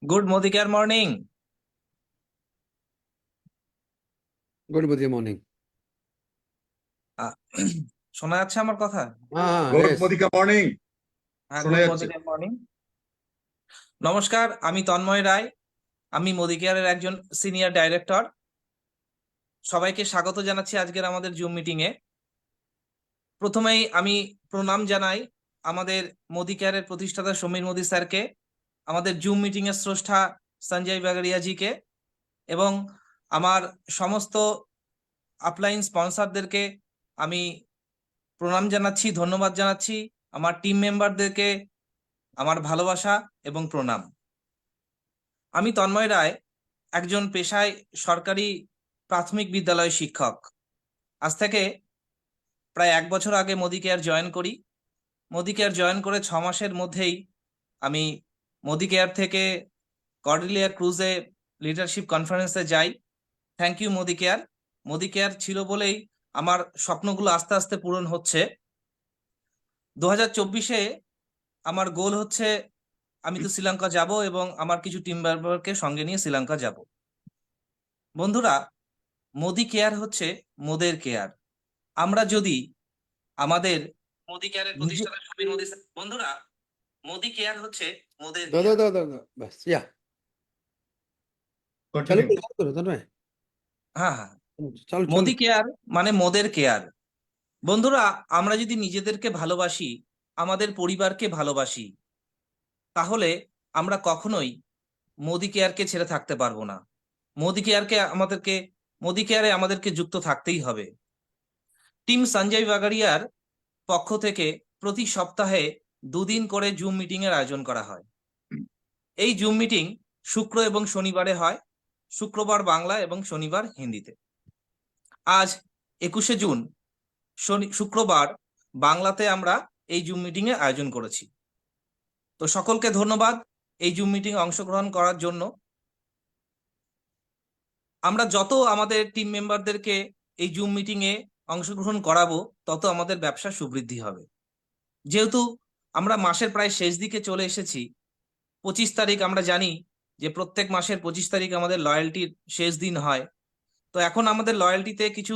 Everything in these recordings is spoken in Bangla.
Good Modicare morning. Good morning. শোনা যাচ্ছে আমার কথা? Good Modicare morning. হ্যাঁ, শোনা গুড যাচ্ছে। মোদিকার মর্নিং। নমস্কার, আমি তন্ময় রায়। আমি মোদিকেয়ারের একজন সিনিয়র ডাইরেক্টর। সবাইকে স্বাগত জানাচ্ছি আজকের আমাদের জুম মিটিং এ। প্রথমেই আমি প্রণাম জানাই আমাদের মোদিকেয়ারের প্রতিষ্ঠাতা সমীর মোদি স্যারকে, আমাদের জুম মিটিং এর স্রষ্টা সঞ্জয় বাগড়িয়া জিকে, এবং আমার সমস্ত আপলাইন স্পন্সরদেরকে আমি প্রণাম জানাচ্ছি, ধন্যবাদ জানাচ্ছি। আমার টিম মেম্বারদেরকে আমার ভালোবাসা এবং প্রণাম। আমি তন্ময় রায়, একজন পেশায় সরকারি প্রাথমিক বিদ্যালয় শিক্ষক। আজ থেকে প্রায় 1 বছর আগে মোদি কেয়ার জয়েন করি। মোদি কেয়ার জয়েন করে 6 মাসের মধ্যেই আমি মোদি কেয়ার থেকে কর্ডেলিয়া ক্রুজে লিডারশিপ কনফারেন্সে যাই। Thank you Modicare. Modicare ছিল বলেই আমার স্বপ্নগুলো আস্তে আস্তে পূরণ হচ্ছে। 2024-এ আমার গোল হচ্ছে আমি তো শ্রীলঙ্কা যাব এবং আমার কিছু টিম মেম্বারকে সঙ্গে নিয়ে শ্রীলঙ্কা যাব। বন্ধুরা, মোদি কেয়ার হচ্ছে মোদের কেয়ার। আমরা যদি আমাদের মোদি কেয়ারের প্রতিষ্ঠাতা সমীর মোদি বন্ধুরা, মোদি কেয়ার হচ্ছে মোদের হ্যাঁ, মোদি কেয়ার মানে মোদের কেয়ার। বন্ধুরা, আমরা যদি নিজেদেরকে ভালোবাসি, আমাদের পরিবারকে ভালোবাসি, তাহলে আমরা কখনোই মোদি কেয়ারকে ছেড়ে থাকতে পারবো না। মোদি কেয়ারে আমাদেরকে যুক্ত থাকতেই হবে। টিম সঞ্জয় বাগাড়িয়ার পক্ষ থেকে প্রতি সপ্তাহে 2 দিন করে জুম মিটিং এর আয়োজন করা হয়। এই জুম মিটিং শুক্র এবং শনিবারে হয়, শুক্রবার বাংলা এবং শনিবার হিন্দিতে। আজ 21শে জুন শুক্রবার বাংলাতে আমরা এই জুম মিটিং এ আয়োজন করেছি। তো সকলকে ধন্যবাদ এই জুম মিটিং এ অংশগ্রহণ করার জন্য। আমরা যত আমাদের টিম মেম্বারদেরকে এই জুম মিটিং এ অংশগ্রহণ করাবো, তত আমাদের ব্যবসা সুবৃদ্ধি হবে। যেহেতু আমরা মাসের প্রায় শেষ দিকে চলে এসেছি, 25 তারিখ, আমরা জানি যে প্রত্যেক মাসের 25 তারিখ আমাদের লয়্যালটির শেষ দিন হয়। তো এখন আমাদের লয়্যালটিতে কিছু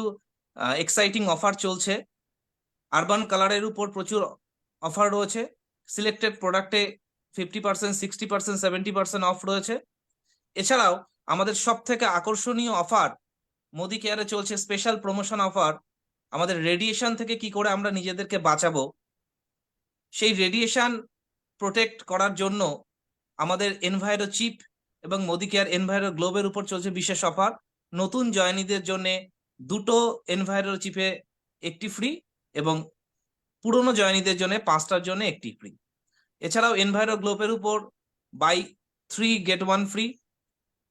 এক্সাইটিং অফার চলছে। আরবান কালারের উপর প্রচুর অফার রয়েছে। সিলেক্টেড প্রোডাক্টে 50%, 60%, 70% অফ রয়েছে। এছাড়াও আমাদের সব থেকে আকর্ষণীয় অফার মোদি কেয়ারে চলছে, স্পেশাল প্রমোশন অফার। আমাদের রেডিয়েশন থেকে কি করে আমরা নিজেদেরকে বাঁচাবো, সেই রেডিয়েশন প্রোটেক্ট করার জন্য আমাদের এনভায়রো চিপ এবং মোদি কেয়ার এনভায়রো গ্লোবের উপর চলছে বিশেষ অফার। নতুন জয়েনিদের জন্য 2টো এনভায়রো চিপে 1টি ফ্রি এবং পুরনো জয়েনিদের জন্য 5টার জন্য 1টি ফ্রি। এছাড়াও এনভায়রো গ্লোবের উপর বাই 3 get 1 ফ্রি,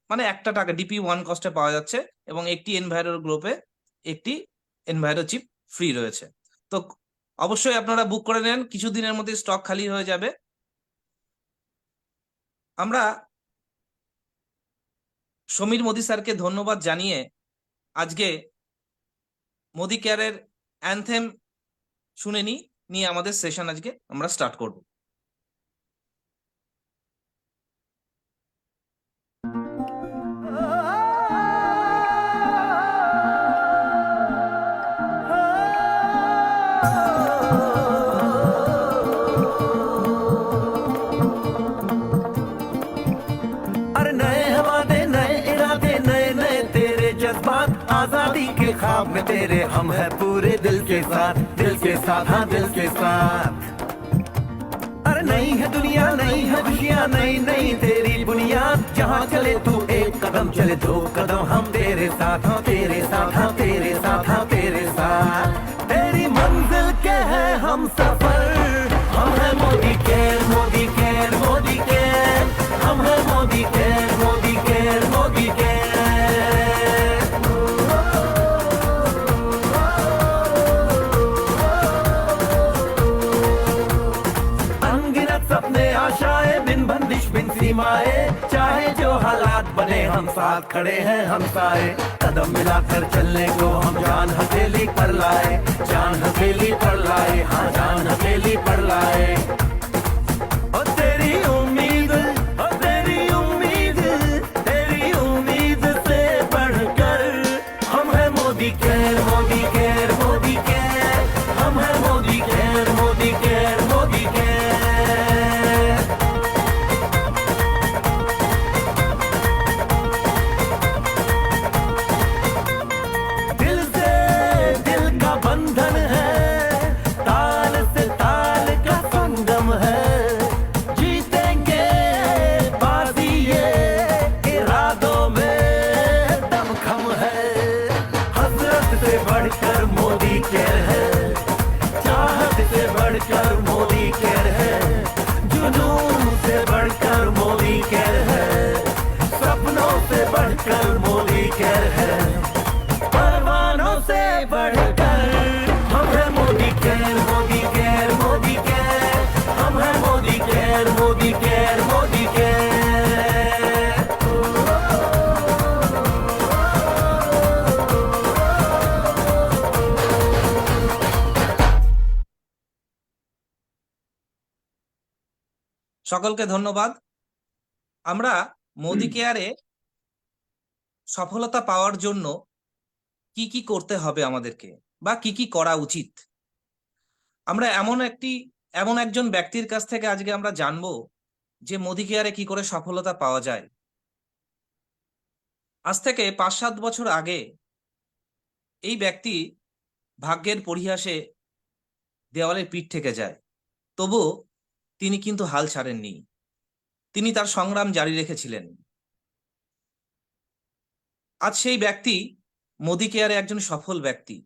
মানে 1 টাকা ডিপি 1 কস্টে পাওয়া যাচ্ছে, এবং একটি এনভায়রো গ্লোবে 1টি এনভায়রো চিপ ফ্রি রয়েছে। তো অবশ্যই আপনারা বুক করে নেন, কিছুদিনের মধ্যে স্টক খালি হয়ে যাবে। আমরা সমীর মোদি স্যারকে ধন্যবাদ জানিয়ে আজকে মোদি কেয়ারের অ্যানথেম শুনে নিয়ে আমাদের সেশন আজকে আমরা স্টার্ট করব। आजादी के ख्वाब में तेरे हम है पूरे दिल के साथ, हाँ दिल के साथ। अरे नहीं है दुनिया, नहीं है खुशियाँ, नहीं नहीं तेरी बुनियाद। जहाँ चले तू एक कदम चले 2 कदम हम तेरे साथ, हाँ तेरे साथ, हाँ तेरे साथ, हाँ तेरे साथ। तेरी मंजिल के है हम सफर, हम है Modi care, Modi care, Modi care. हम है Modi care, Modi care, Modi care. सपने आशाएं बिन बंदिश बिन सीमाएं, चाहे जो हालात बने हम साथ खड़े हैं हम साए। कदम मिलाकर चलने को हम जान हथेली पर लाए, जान हथेली पर लाए, हाँ जान हथेली पर लाए। और तेरी उम्मीद बढ़कर मोदी केयर है, चाहत से बढ़कर मोदी केयर है, जुनून से बढ़कर मोदी केयर है, सपनों से बढ़कर मोदी केयर है, परवानों से बढ़कर हम हैं Modi care, Modi care, Modi care, हम हैं Modi care, Modi care, Modi care. সকলকে ধন্যবাদ। আমরা মোদি কেয়ারে সফলতা পাওয়ার জন্য কি কি করতে হবে আমাদেরকে, বা কি কি করা উচিত, আমরা এমন একজন ব্যক্তির কাছ থেকে আজকে আমরা জানবো যে মোদি কেয়ারে কি করে সফলতা পাওয়া যায়। আজ থেকে 5-7 বছর আগে এই ব্যক্তি ভাগ্যের পরিহাসে দেওয়ালে পিঠ থেকে যায়, তবু তিনি কিন্তু হাল ছাড়েননি, তিনি তার সংগ্রাম জারি রেখেছিলেন। আজ সেই ব্যক্তি মোদি কেয়ারে একজন সফল ব্যক্তি।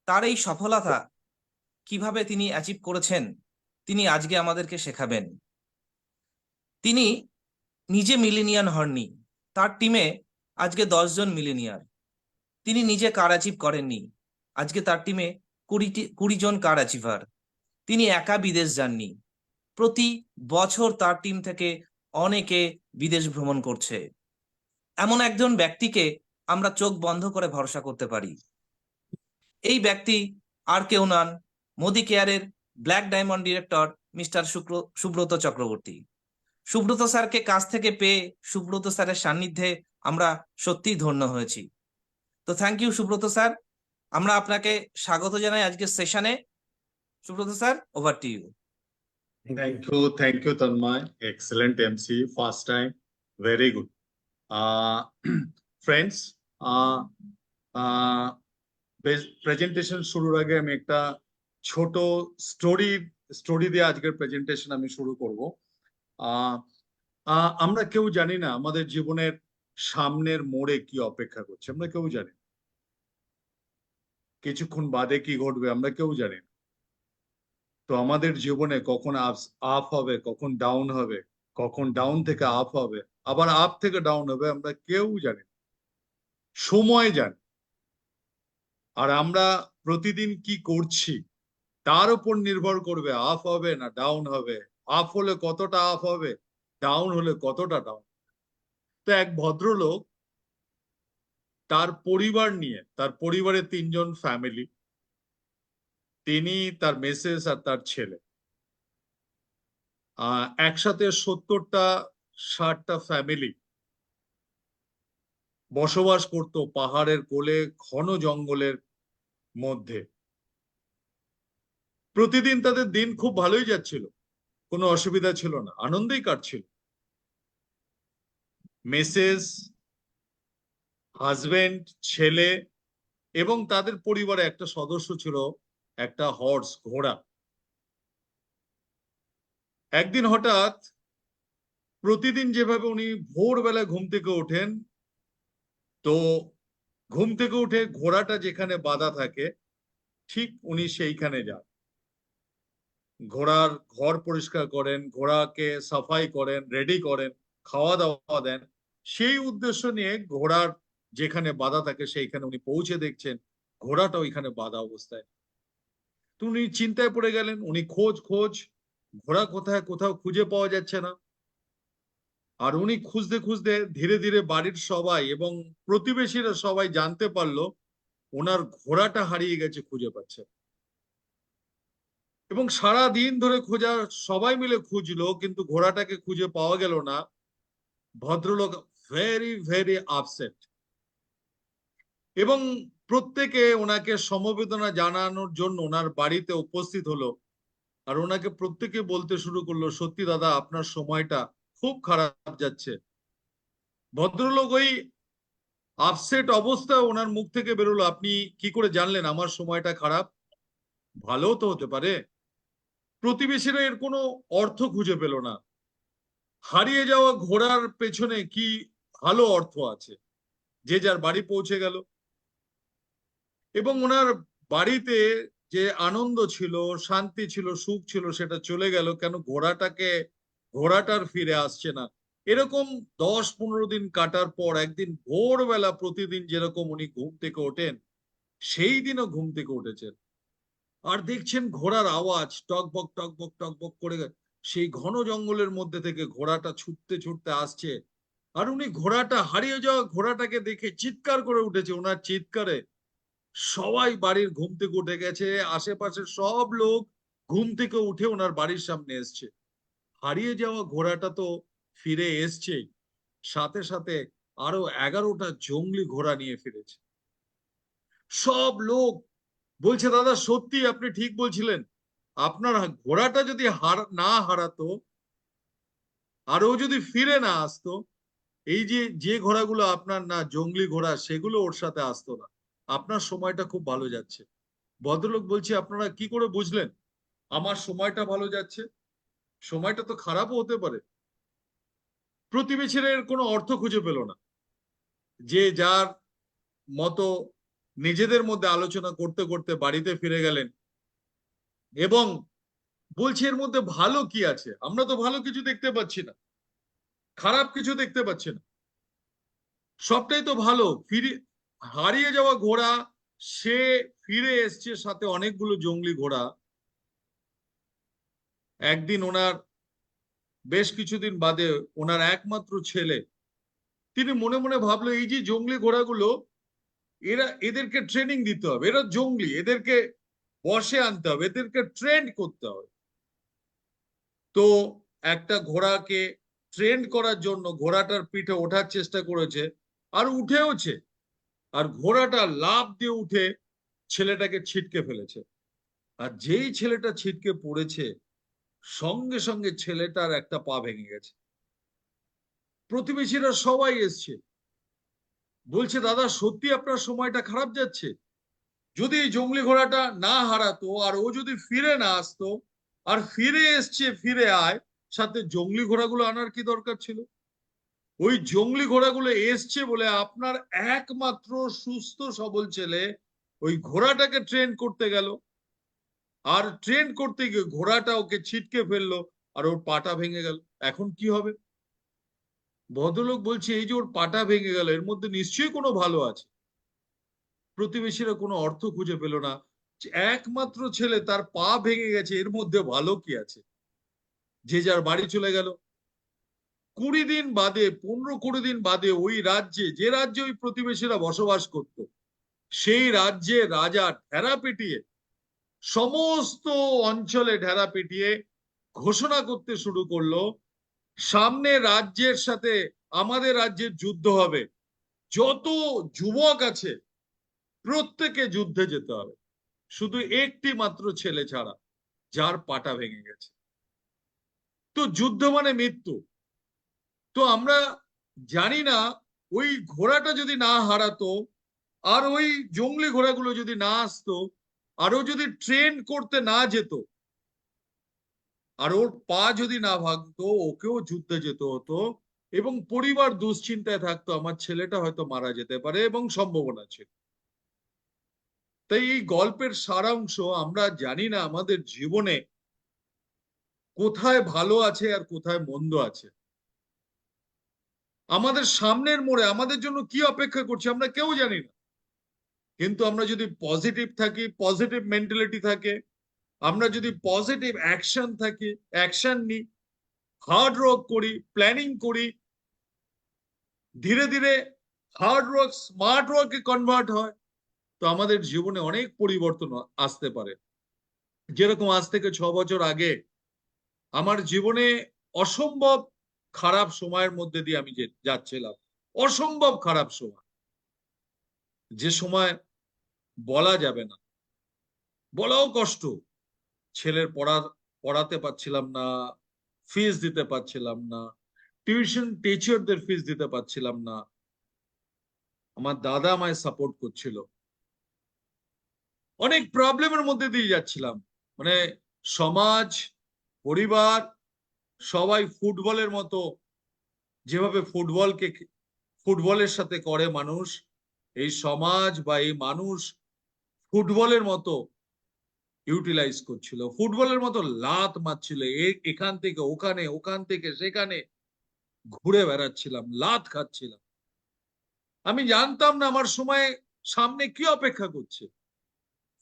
তার এই সফলতা কিভাবে তিনি অ্যাচিভ করেছেন তিনি আজকে আমাদেরকে শেখাবেন। তিনি নিজে মিলেনিয়ার হননি, তার টিমে আজকে 10 জন মিলেনিয়ার। তিনি নিজে কার অ্যাচিভ করেননি, আজকে তার টিমে 20 জন কার অ্যাচিভার। তিনি একা বিদেশ যাননি, প্রতি বছর তার টিম থেকে অনেকে বিদেশ ভ্রমণ করছে। এমন একজন ব্যক্তিকে আমরা চোখ বন্ধ করে ভরসা করতে পারি। এই ব্যক্তি আর কেউ নন, মোদি কেয়ারের black diamond director mister Subrata Chakraborty. Subrata স্যারকে কাছ থেকে পেয়ে সুব্রত স্যারের সান্নিধ্যে আমরা সত্যিই ধন্য হয়েছি। তো থ্যাংক ইউ সুব্রত স্যার, আমরা আপনাকে স্বাগত জানাই আজকের সেশনে। Subrata sir, over to you. Thank you, Tanmay. Excellent MC, first time, very good. Friends, presentation শুরুর আগে আমি একটা ছোট স্টোরি দিয়ে আজকের প্রেজেন্টেশন আমি শুরু করব। আমরা কেউ জানি না আমাদের জীবনের সামনের মোড়ে কি অপেক্ষা করছে, আমরা কেউ জানি না। কিছুক্ষণ বাদে কি ঘটবে আমরা কেউ জানি না। তো আমাদের জীবনে কখন আপ হবে, কখন ডাউন হবে, কখন ডাউন থেকে আপ হবে, আবার আপ থেকে ডাউন হবে, আমরা কেউ জানি না, সময় জানে। আর আমরা প্রতিদিন কি করছি তার উপর নির্ভর করবে আপ হবে না ডাউন হবে, আপ হলে কতটা আপ হবে, ডাউন হলে কতটা ডাউন। তো এক ভদ্রলোক তার পরিবার নিয়ে, তার পরিবারে 3 জন ফ্যামিলি, তিনি, তার মেসেস আর তার ছেলে, একসাথে 70-60টা ফ্যামিলি বসবাস করত পাহাড়ের কোলে, ঘন জঙ্গলের মধ্যে। প্রতিদিন তাদের দিন খুব ভালোই যাচ্ছিল, কোনো অসুবিধা ছিল না, আনন্দেই কাটছিল। মেসেস, হাজবেন্ড, ছেলে এবং তাদের পরিবারে একটা সদস্য ছিল, একটা হর্স, ঘোড়া। একদিন হঠাৎ, প্রতিদিন যেভাবে উনি ভোরবেলায় ঘুম থেকে ওঠেন, তো ঘুম থেকে উঠে ঘোড়াটা যেখানে বাঁধা থাকে ঠিক উনি সেইখানে যান, ঘোড়ার ঘর পরিষ্কার করেন, ঘোড়াকে সাফাই করেন, রেডি করেন, খাওয়া দাওয়া দেন। সেই উদ্দেশ্য নিয়ে ঘোড়ার যেখানে বাঁধা থাকে সেইখানে উনি পৌঁছে দেখছেন ঘোড়াটা ওইখানে বাঁধা অবস্থায়। তো উনি চিন্তায় পড়ে গেলেন, উনি খোঁজ ঘোড়া কোথায়, কোথাও খুঁজে পাওয়া যাচ্ছে না। আর উনি খুঁজতে খুঁজতে ধীরে ধীরে বাড়ির সবাই এবং প্রতিবেশীরা সবাই জানতে পারলো ওনার ঘোড়াটা হারিয়ে গেছে, খুঁজে পাচ্ছে। এবং সারা দিন ধরে খোঁজা, সবাই মিলে খুঁজলো, কিন্তু ঘোড়াটাকে খুঁজে পাওয়া গেল না। ভদ্রলোক ভেরি ভেরি আপসেট, এবং প্রত্যেকে ওনাকে সমবেদনা জানানোর জন্য ওনার বাড়িতে উপস্থিত হলো। আর ওনাকে প্রত্যেকে বলতে শুরু করলো, সত্যি দাদা আপনার সময়টা খুব খারাপ যাচ্ছে। ভদ্রলোক ওই আপসেট অবস্থায় ওনার মুখ থেকে বেরোলো, আপনি কি করে জানলেন আমার সময়টা খারাপ? ভালো তো হতে পারে। প্রতিবেশীরা এর কোনো অর্থ খুঁজে পেল না। হারিয়ে যাওয়া ঘোড়ার পেছনে কি ভালো অর্থ আছে? যে যার বাড়ি পৌঁছে গেল। এবং ওনার বাড়িতে যে আনন্দ ছিল, শান্তি ছিল, সুখ ছিল, সেটা চলে গেল। কেন ঘোড়াটার ফিরে আসছে না। এরকম 10-15 দিন কাটার পর একদিন ভোরবেলা প্রতিদিন যেরকম উনি ঘুম থেকে ওঠেন, সেই দিনও ঘুম থেকে উঠেছেন আর দেখছেন ঘোড়ার আওয়াজ টকবক টকবক টকবক করে সেই ঘন জঙ্গলের মধ্যে থেকে ঘোড়াটা ছুটতে ছুটতে আসছে। আর উনি হারিয়ে যাওয়া ঘোড়াটাকে দেখে চিৎকার করে উঠেছে। ওনার চিৎকারে সবাই বাড়ির ঘুম থেকে উঠে গেছে, আশেপাশের সব লোক ঘুম থেকে উঠে ওনার বাড়ির সামনে এসছে। হারিয়ে যাওয়া ঘোড়াটা তো ফিরে এসছেই, সাথে সাথে আরো 11টা জংলি ঘোড়া নিয়ে ফিরেছে। সব লোক বলছে, দাদা সত্যি আপনি ঠিক বলছিলেন, আপনার ঘোড়াটা যদি না হারাতো আর ও যদি ফিরে না আসতো, এই যে ঘোড়াগুলো আপনার না জংলি ঘোড়া, সেগুলো ওর সাথে আসতো না। আপনার সময়টা খুব ভালো যাচ্ছে। ভদ্রলোক বলছে, আপনারা কি করে বুঝলেন আমার সময়টা ভালো যাচ্ছে? সময়টা তো খারাপও হতে পারে। প্রতিবেশীরা এর কোনো অর্থ খুঁজে পেল না। যে যার মতো নিজেদের মধ্যে আলোচনা করতে করতে বাড়িতে ফিরে গেলেন এবং বলছে, এর মধ্যে ভালো কি আছে? আমরা তো ভালো কিছু দেখতে পাচ্ছি না, খারাপ কিছু দেখতে পাচ্ছি না, সবটাই তো ভালো। হারিয়ে যাওয়া ঘোড়া সে ফিরে এসছে, সাথে অনেকগুলো জংলি ঘোড়া। একদিন বেশ কিছুদিন বাদে ওনার একমাত্র ছেলে, তিনি মনে মনে ভাবলো, এই যে জংলি ঘোড়াগুলো, এদেরকে ট্রেনিং দিতে হবে, এরা জংলি, এদেরকে বশে আনতে হবে, এদেরকে ট্রেন করতে হবে। তো একটা ঘোড়াকে ট্রেন করার জন্য ঘোড়াটার পিঠে ওঠার চেষ্টা করেছে আর উঠেওছে। আর ঘোড়াটা লাফ দিয়ে উঠে ছেলেটাকে ছিটকে ফেলেছে। আর যেই ছেলেটা ছিটকে পড়েছে, সঙ্গে সঙ্গে ছেলেটার একটা পা ভেঙে গেছে। প্রতিবেশীরা সবাই এসছে, বলছে, দাদা সত্যি আপনার সময়টা খারাপ যাচ্ছে। যদি এই জংলি ঘোড়াটা না হারাতো আর ও যদি ফিরে না আসতো, আর ফিরে এসছে, ফিরে আয়, সাথে জংলি ঘোড়াগুলো আনার কি দরকার ছিল? ওই জংলি ঘোড়াগুলো এসছে বলে আপনার একমাত্র সুস্থ সবল ছেলে ওই ঘোড়াটাকে ট্রেন করতে গেল, আর ট্রেন করতে গিয়ে ঘোড়াটা ওকে ছিটকে ফেললো আর ওর পাটা ভেঙে গেল। এখন কি হবে? ভদ্রলোক বলছে, এই যে ওর পাটা ভেঙে গেল, এর মধ্যে নিশ্চয়ই কোনো ভালো আছে। প্রতিবেশীরা কোনো অর্থ খুঁজে পেল না। একমাত্র ছেলে, তার পা ভেঙে গেছে, এর মধ্যে ভালো কি আছে? যে যার বাড়ি চলে গেল। 20 দিন বাদে, 15-20 দিন বাদে ওই রাজ্যে, যে রাজ্যে ওই প্রতিবেশীরা বসবাস করত, সেই রাজ্যে রাজা ঢেরা পিটিয়ে, সমস্ত অঞ্চলে ঢেরা পিটিয়ে ঘোষণা করতে শুরু করলো, সামনে রাজ্যের সাথে আমাদের রাজ্যের যুদ্ধ হবে, যত যুবক আছে প্রত্যেকে যুদ্ধে যেতে হবে, শুধু একটি মাত্র ছেলে ছাড়া, যার পাটা ভেঙে গেছে। তো যুদ্ধ মানে মৃত্যু। তো আমরা জানি না, ওই ঘোড়াটা যদি না হারাতো আর ওই জংলি ঘোড়াগুলো যদি না আসতো, আরো যদি ট্রেন করতে না যেত, আর ওর পা যদি না ভাঙতো, ওকেও যুদ্ধে যেতে হতো এবং পরিবার দুশ্চিন্তায় থাকতো, আমার ছেলেটা হয়তো মারা যেতে পারে এবং সম্ভাবনা ছিল। তাই এই গল্পের সারাংশ, আমরা জানি না আমাদের জীবনে কোথায় ভালো আছে আর কোথায় মন্দ আছে। আমাদের সামনের মোড়ে আমাদের জন্য কি অপেক্ষা করছে আমরা কেউ জানি না। কিন্তু আমরা যদি পজিটিভ থাকি, পজিটিভ মেন্টালিটি থাকে, আমরা যদি পজিটিভ অ্যাকশন নিই, হার্ড ওয়ার্ক করি, প্ল্যানিং করি, ধীরে ধীরে হার্ড ওয়ার্ক স্মার্ট ওয়ার্কে কনভার্ট হয়, তো আমাদের জীবনে অনেক পরিবর্তন আসতে পারে। যেরকম আজ থেকে 6 বছর আগে আমার জীবনে অসম্ভব খারাপ সময়ের মধ্যে দিয়ে আমি যাচ্ছিলাম, অসম্ভব খারাপ সময়, যে সময় বলা যাবে না, বলাও কষ্ট। ছেলের পড়াতে পারছিলাম না, ফিস দিতে পারছিলাম না, টিউশন টিচারদের ফিস দিতে পারছিলাম না। আমার দাদা আমায় সাপোর্ট করছিল, অনেক প্রবলেমের মধ্যে দিয়ে যাচ্ছিলাম। মানে সমাজ, পরিবার, সবাই ফুটবলের মতো, যেভাবে ফুটবলের সাথে করে মানুষ, এই সমাজ বা এই মানুষ ফুটবলের মতো ইউটিলাইজ করছিল, ফুটবলের মতো লাত মারছিল, এখান থেকে ওখানে, ওখান থেকে সেখানে ঘুরে বেড়াচ্ছিলাম, লাত খাচ্ছিলাম। আমি জানতাম না আমার সময় সামনে কি অপেক্ষা করছে।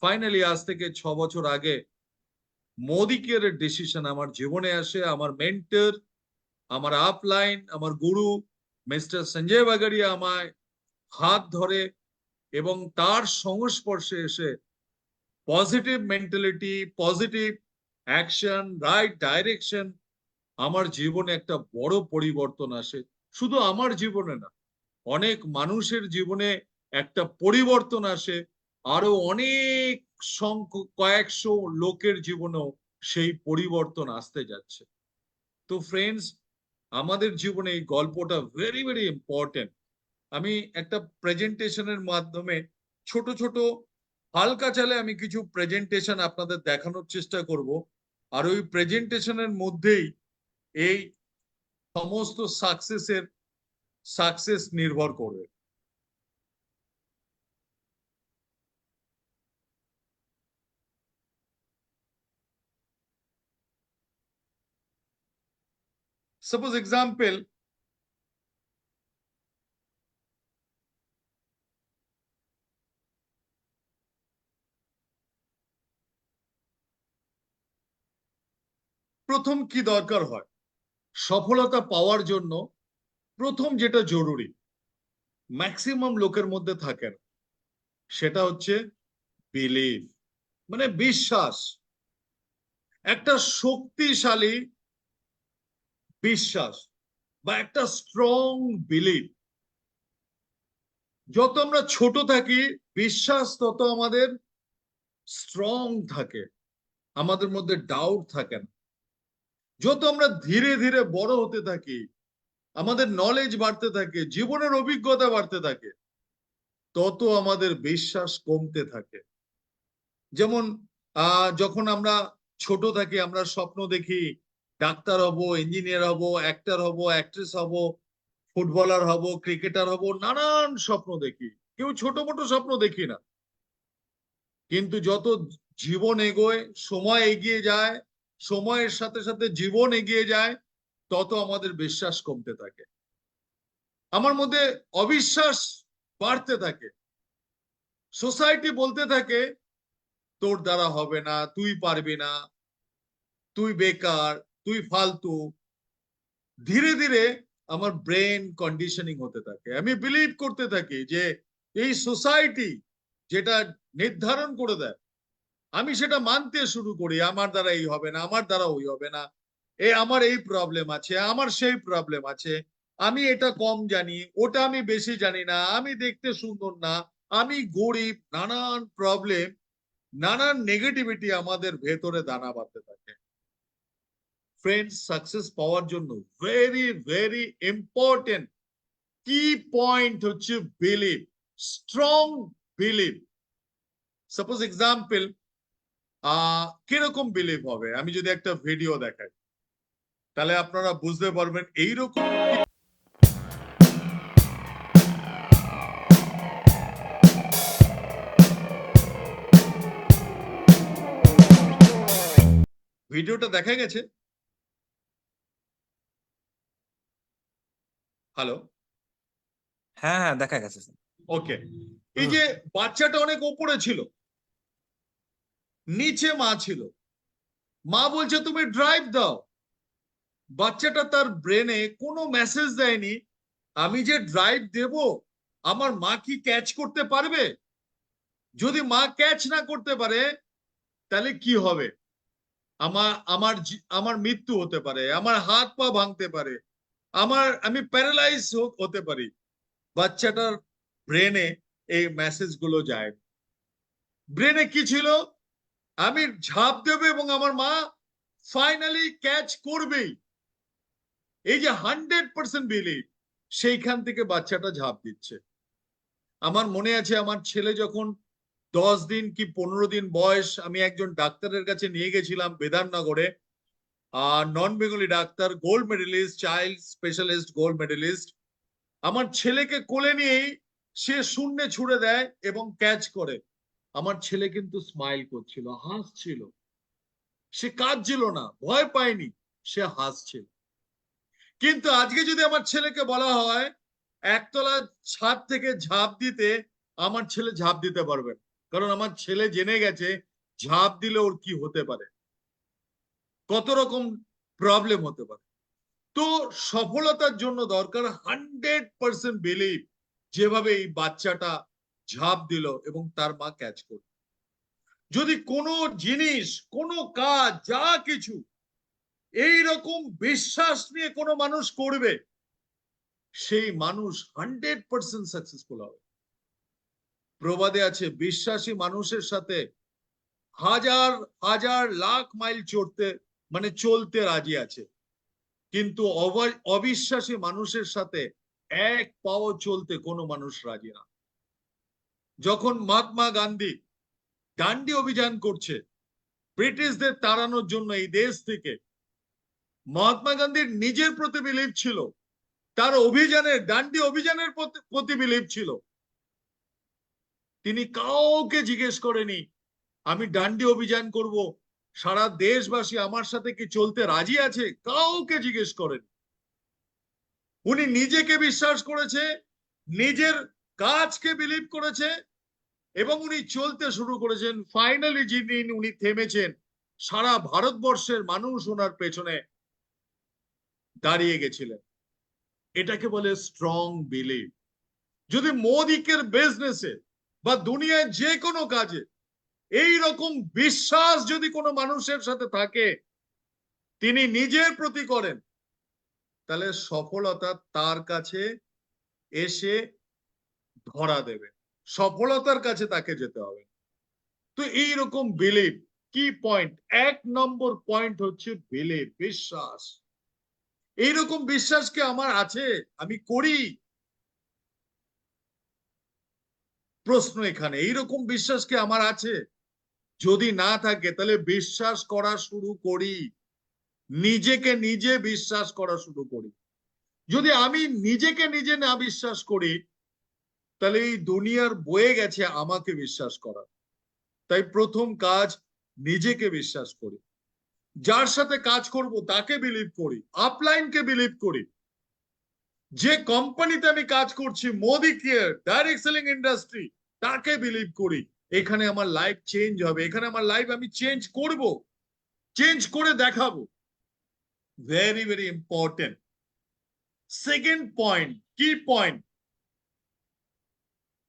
ফাইনালি আজ থেকে 6 বছর আগে মোদি কেয়ারের ডিসিশন আমার জীবনে আসে। আমার মেন্টর, আমার আপলাইন, আমার গুরু মিস্টার সঞ্জয় বাগারিয়া আমায় হাত ধরে এবং তার সংস্পর্শে এসে positive mentality, positive action, right direction, আমার জীবনে একটা বড় পরিবর্তন আসে। শুধু আমার জীবনে না, অনেক মানুষের জীবনে একটা পরিবর্তন আসে। আরো অনেক সংখ্যক কয়েকশো লোকের জীবনেও সেই পরিবর্তন আসতে যাচ্ছে। তো ফ্রেন্ডস, আমাদের জীবনে এই গল্পটা ভেরি ভেরি ইম্পর্টেন্ট। আমি একটা প্রেজেন্টেশনের মাধ্যমে ছোট ছোট হালকা চালে আমি কিছু প্রেজেন্টেশন আপনাদের দেখানোর চেষ্টা করব। আর ওই প্রেজেন্টেশনের মধ্যেই এই সমস্ত সাকসেস নির্ভর করবে। সাপোজ এক্সাম্পল, প্রথম কি দরকার হয় সফলতা পাওয়ার জন্য? প্রথম যেটা জরুরি, ম্যাক্সিমাম লোকের মধ্যে থাকে না, সেটা হচ্ছে বিলিভ, মানে বিশ্বাস। একটা শক্তিশালী বিশ্বাস বা একটা স্ট্রং বিলিভ। যত আমরা ছোট থাকি, বিশ্বাস তত আমাদের স্ট্রং থাকে, আমাদের মধ্যে ডাউট থাকে না। যত আমরা ধীরে ধীরে বড় হতে থাকি, আমাদের নলেজ বাড়তে থাকে, জীবনের অভিজ্ঞতা বাড়তে থাকে, তত আমাদের বিশ্বাস কমতে থাকে। যেমন যখন আমরা ছোট থাকি, আমরা স্বপ্ন দেখি ডাক্তার হব, ইঞ্জিনিয়ার হব, অ্যাক্টর হব, অ্যাক্ট্রেস হব, ফুটবলার হব, ক্রিকেটার হব, নানান স্বপ্ন দেখি। কেউ ছোট মোটো স্বপ্ন দেখি না। কিন্তু যত জীবন এগোয়, সময় এগিয়ে যায়, সময়ের সাথে সাথে জীবন এগিয়ে যায়, তত আমাদের বিশ্বাস কমতে থাকে, আমার মধ্যে অবিশ্বাস বাড়তে থাকে। সোসাইটি বলতে থাকে তোর দ্বারা হবে না, তুই পারবি না, তুই বেকার, তুই ফালতু। ধীরে ধীরে আমার ব্রেন কন্ডিশনিং হতে থাকে। আমি বিলিভ করতে থাকি যে এই সোসাইটি যেটা নির্ধারণ করে দেয়, আমি সেটা মানতে শুরু করি। আমার দ্বারা এই হবে না, আমার দ্বারা ওই হবে না, আমার এই প্রবলেম আছে, আমার সেই প্রবলেম আছে, আমি এটা কম জানি, ওটা আমি বেশি জানি না, আমি দেখতে সুন্দর না, আমি গরিব, নানান প্রবলেম, নানান নেগেটিভিটি আমাদের ভেতরে দানা বাঁধতে থাকে। ফ্রেন্ডস, সাকসেস পাওয়ার জন্য ভেরি ভেরি ইম্পর্টেন্ট কি পয়েন্ট হচ্ছে believe, strong believe. Suppose example, কিরকম বিলিভ হবে আমি যদি একটা ভিডিও দেখাই, তাহলে আপনারা বুঝতে পারবেন এইরকম। ভিডিওটা দেখা গেছে? হ্যালো? হ্যাঁ হ্যাঁ, দেখা গেছে স্যার। ওকে। এই যে বাচ্চাটা অনেক উপরে ছিল, নিচে মা ছিল, মা বলছে তুমি ড্রাইভ দাও। বাচ্চাটা তার ব্রেনে কোনো মেসেজ দেয়নি আমি যে ড্রাইভ দেব, আমার মা কি ক্যাচ করতে পারবে? যদি মা ক্যাচ না করতে পারে তাহলে কি হবে? আমার মৃত্যু হতে পারে, আমার হাত পা ভাঙতে পারে, আমি প্যারালাইজ হতে পারি। বাচ্চাটার ব্রেনে এই মেসেজ গুলো যায়। ব্রেনে কি ছিল? আমি ঝাঁপ দেব এবং আমার মা ফাইনালি ক্যাচ করবেই। এই যে 100% বিলিভ, সেইখান থেকে বাচ্চাটা ঝাঁপ দিচ্ছে। আমার মনে আছে আমার ছেলে যখন 10 দিন কি 15 দিন বয়স, আমি একজন ডাক্তারের কাছে নিয়ে গেছিলাম বিধাননগরে, non Bengali doctor, gold medalist, child specialist gold medalist. আমার ছেলেকে কোলে নিয়েই সে শূন্যে ছুড়ে দেয় এবং ক্যাচ করে। আমার ছেলে কিন্তু স্মাইল করছিল, হাসছিল, সে কাঁদছিল না, ভয় পায়নি, সে হাসছিল। কিন্তু আজকে যদি আমার ছেলেকে বলা হয় একতলা ছাদ থেকে ঝাঁপ দিতে, আমার ছেলে ঝাঁপ দিতে পারবে না। কারণ আমার ছেলে জেনে গেছে ঝাঁপ দিলে ওর কি হতে পারে, কত রকম প্রবলেম হতে পারে। তো সফলতার জন্য দরকার 100% বিলিভ, যেভাবে এই বাচ্চাটা ঝাঁপ দিল এবং তার মা ক্যাচ করল। যদি কোনো জিনিস, কোনো কাজ, যা কিছু এই রকম বিশ্বাস নিয়ে কোনো মানুষ করবে, সেই মানুষ 100% সাকসেসফুল হবে। প্রবাদে আছে, বিশ্বাসী মানুষের সাথে হাজার হাজার লাখ মাইল চলতে রাজি আছে, কিন্তু অবিশ্বাসী মানুষের সাথে এক পাও চলতে কোনো মানুষ রাজি না। যখন মহাত্মা গান্ধী ডান্ডি অভিযান করছে ব্রিটিশদের তাড়ানোর জন্য এই দেশ থেকে, মহাত্মা গান্ধীর নিজের প্রতি বিলিভ ছিল, তার ডান্ডি অভিযানের প্রতি বিলিভ ছিল। তিনি কাউকে জিজ্ঞেস করেনি আমি ডান্ডি অভিযান করব, সারা দেশবাসী আমার সাথে কি চলতে রাজি আছে, কাউকে জিজ্ঞেস করেনি। উনি নিজেকে বিশ্বাস করেছে, নিজের কাজকে বিলিভ করেছে এবং উনি চলতে শুরু করেছেন। ফাইনালি যেদিন উনি থেমেছেন, সারা ভারতবর্ষের মানুষ ওনার পেছনে দাঁড়িয়ে গেছিলেন। এটাকে বলে স্ট্রং বিলিভ। যদি মোদিকের বিজনেসে বা দুনিয়ায় যে কোনো কাজে এই রকম বিশ্বাস যদি কোনো মানুষের সাথে থাকে, তিনি নিজের প্রতি করেন, তাহলে সফলতা তার কাছে এসে ধরা দেবে, সফলতার কাছে তাকে যেতে হবে। তো এইরকম বিলিভ কি পয়েন্ট, 1 নম্বর পয়েন্ট হচ্ছে বিলিভ, বিশ্বাস। এইরকম বিশ্বাস কি আমার আছে, আমি করি? প্রশ্ন এখানে, এইরকম বিশ্বাস কি আমার আছে? যদি না থাকে তাহলে বিশ্বাস করা শুরু করি, নিজেকে নিজে বিশ্বাস করা শুরু করি। যদি আমি নিজেকে নিজে না বিশ্বাস করি, তাহলে এই দুনিয়ার বয়ে গেছে আমাকে বিশ্বাস করা। তাই প্রথম কাজ, নিজেকে বিশ্বাস করি, যার সাথে কাজ করব তাকে বিলিভ করি, আপলাইনকে বিলিভ করি। যে কোম্পানিতে আমি কাজ করছি, Modi care, direct selling industry, তাকে বিলিভ করি। এখানে আমার লাইফ চেঞ্জ হবে, এখানে আমার লাইফ আমি চেঞ্জ করব, চেঞ্জ করে দেখাবো। Very very important. Second point, কি পয়েন্ট,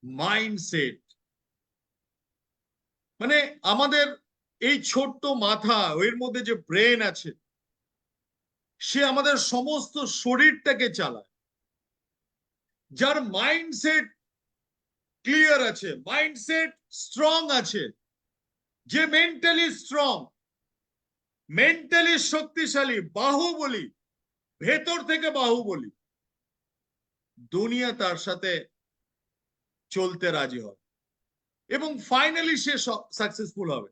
মাইন্ডসেট। মানে আমাদের এই ছোট্ট মাথা, এর মধ্যে যে ব্রেন আছে, সে আমাদের সমস্ত শরীরটাকে চালায়। যার মাইন্ডসেট ক্লিয়ার আছে, মাইন্ডসেট স্ট্রং আছে, যে মেন্টালি স্ট্রং, মেন্টালি শক্তিশালী, বাহুবলী, ভেতর থেকে বাহুবলী, দুনিয়া তার সাথে চলতে রাজি হয় এবং ফাইনালি সে সাকসেসফুল হবে।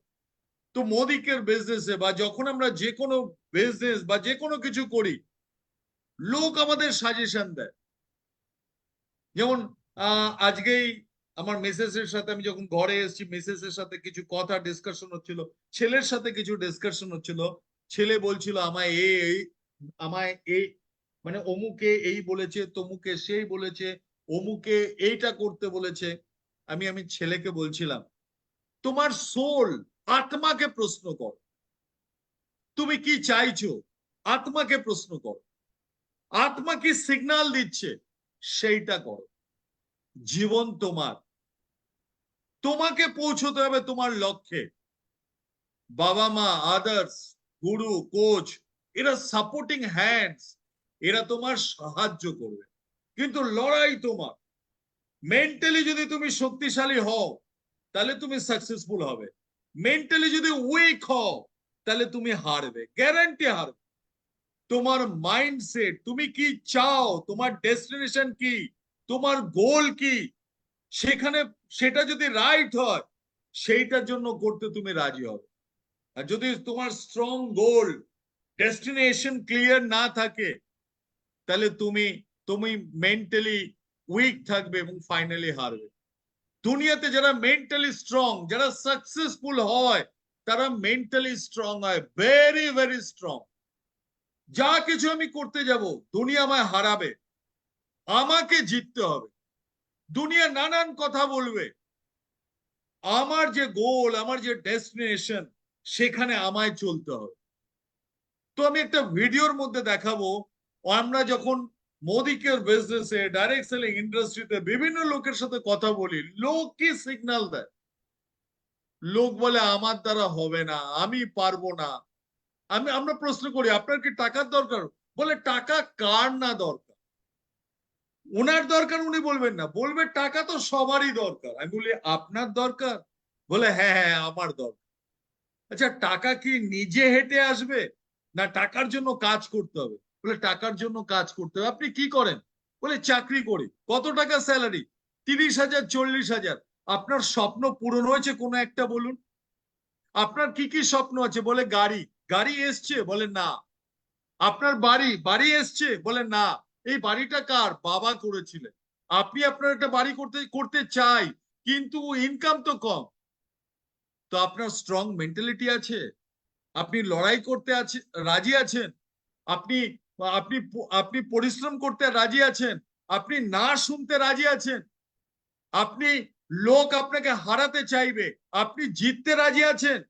তো মোদিকের বিজনেসে বা যখন আমরা যে কোনো বিজনেস বা যে কোনো কিছু করি, লোক আমাদের সাজেশন দেয়। যেমন আজকেই আমার মিসেসের সাথে, আমি যখন ঘরে এসেছি, মিসেসের সাথে কিছু কথা ডিসকাশন হচ্ছিল, ছেলের সাথে কিছু ডিসকাশন হচ্ছিল। ছেলে বলছিল আমায় এই মানে অমুকে এই বলেছে, তমুকে সেই বলেছে, অমুকে এইটা করতে বলেছে। আমি ছেলেকে বলছিলাম, তোমার সোল, আত্মাকে প্রশ্ন কর, তুমি কি চাইছো, আত্মাকে প্রশ্ন কর, আত্মা কি সিগন্যাল দিচ্ছে সেইটা করো। জীবন তোমার, তোমাকে পৌঁছতে হবে তোমার লক্ষ্যে। বাবা মা, আদার্স, গুরু, কোচ, এরা সাপোর্টিং হ্যান্ডস, এরা তোমার সাহায্য করবে, কিন্তু লড়াই তোমার। মেন্টালি যদি তুমি শক্তিশালী হও, তাহলে তুমি সাকসেসফুল হবে। মেন্টালি যদি উইক হও, তাহলে তুমি হারবে, গ্যারান্টি হারবে। তোমার মাইন্ডসেট, তুমি কি চাও, তোমার ডেস্টিনেশন কি, তোমার গোল কি, সেটা যদি রাইট হয়, সেইটার জন্য করতে তুমি রাজি হবে। আর যদি তোমার স্ট্রং গোল, ডেস্টিনেশন ক্লিয়ার না থাকে, তাহলে তুমি মেন্টালি উইক থাকবে এবং ফাইনালি হারবে। দুনিয়াতে যারা মেন্টালি স্ট্রং, যারা সাকসেসফুল হয়, তারা মেন্টালি স্ট্রং হয়, ভেরি ভেরি স্ট্রং। যা কিছু আমি করতে যাব, দুনিয়া আমায় হারাবে, আমাকে জিততে হবে, দুনিয়া নানান কথা বলবে, আমার যে গোল, আমার যে ডেস্টিনেশন, সেখানে আমায় চলতে হবে। তো আমি একটা ভিডিওর মধ্যে দেখাবো, আমরা যখন মোদি কেয়ার বিজনেসে, ডাইরেক্ট সেলিং ইন্ডাস্ট্রিতে বিভিন্ন লোকের সাথে কথা বলি, লোক কি সিগন্যাল দেয়। লোক বলে আমার দ্বারা হবে না, আমি পারবো না। আমরা প্রশ্ন করি আপনার কি টাকার দরকার? বলে টাকা কার না দরকার, ওনার দরকার উনি বলবেন না, বলবে টাকা তো সবারই দরকার। আমি বলি আপনার দরকার? বলে হ্যাঁ হ্যাঁ আমার দরকার। আচ্ছা টাকা কি নিজে হেঁটে আসবে, না টাকার জন্য কাজ করতে হবে? বলে টাকার জন্য কাজ করতে হবে। আপনি কি করেন? বলে চাকরি করি। কত টাকা স্যালারি? 30,000 40,000। আপনার স্বপ্ন পূরণ হয়েছে কোনো একটা বলুন। আপনার কি কি স্বপ্ন আছে? বলে গাড়ি। গাড়ি এসছে? বলে না। আপনার বাড়ি এসছে? বলে না। এই বাড়িটা কার? বাবা করেছিলেন। আপনি আপনার একটা বাড়ি করতে চাই, কিন্তু ইনকাম তো কম। তো আপনার স্ট্রং মেন্টালিটি আছে? আপনি লড়াই করতে রাজি আছেন? আপনি আপনি আপনি পরিশ্রম করতে রাজি আছেন? আপনি না শুনতে রাজি আছেন? আপনি লোক আপনাকে হারাতে চাইবে, আপনি জিততে রাজি আছেন?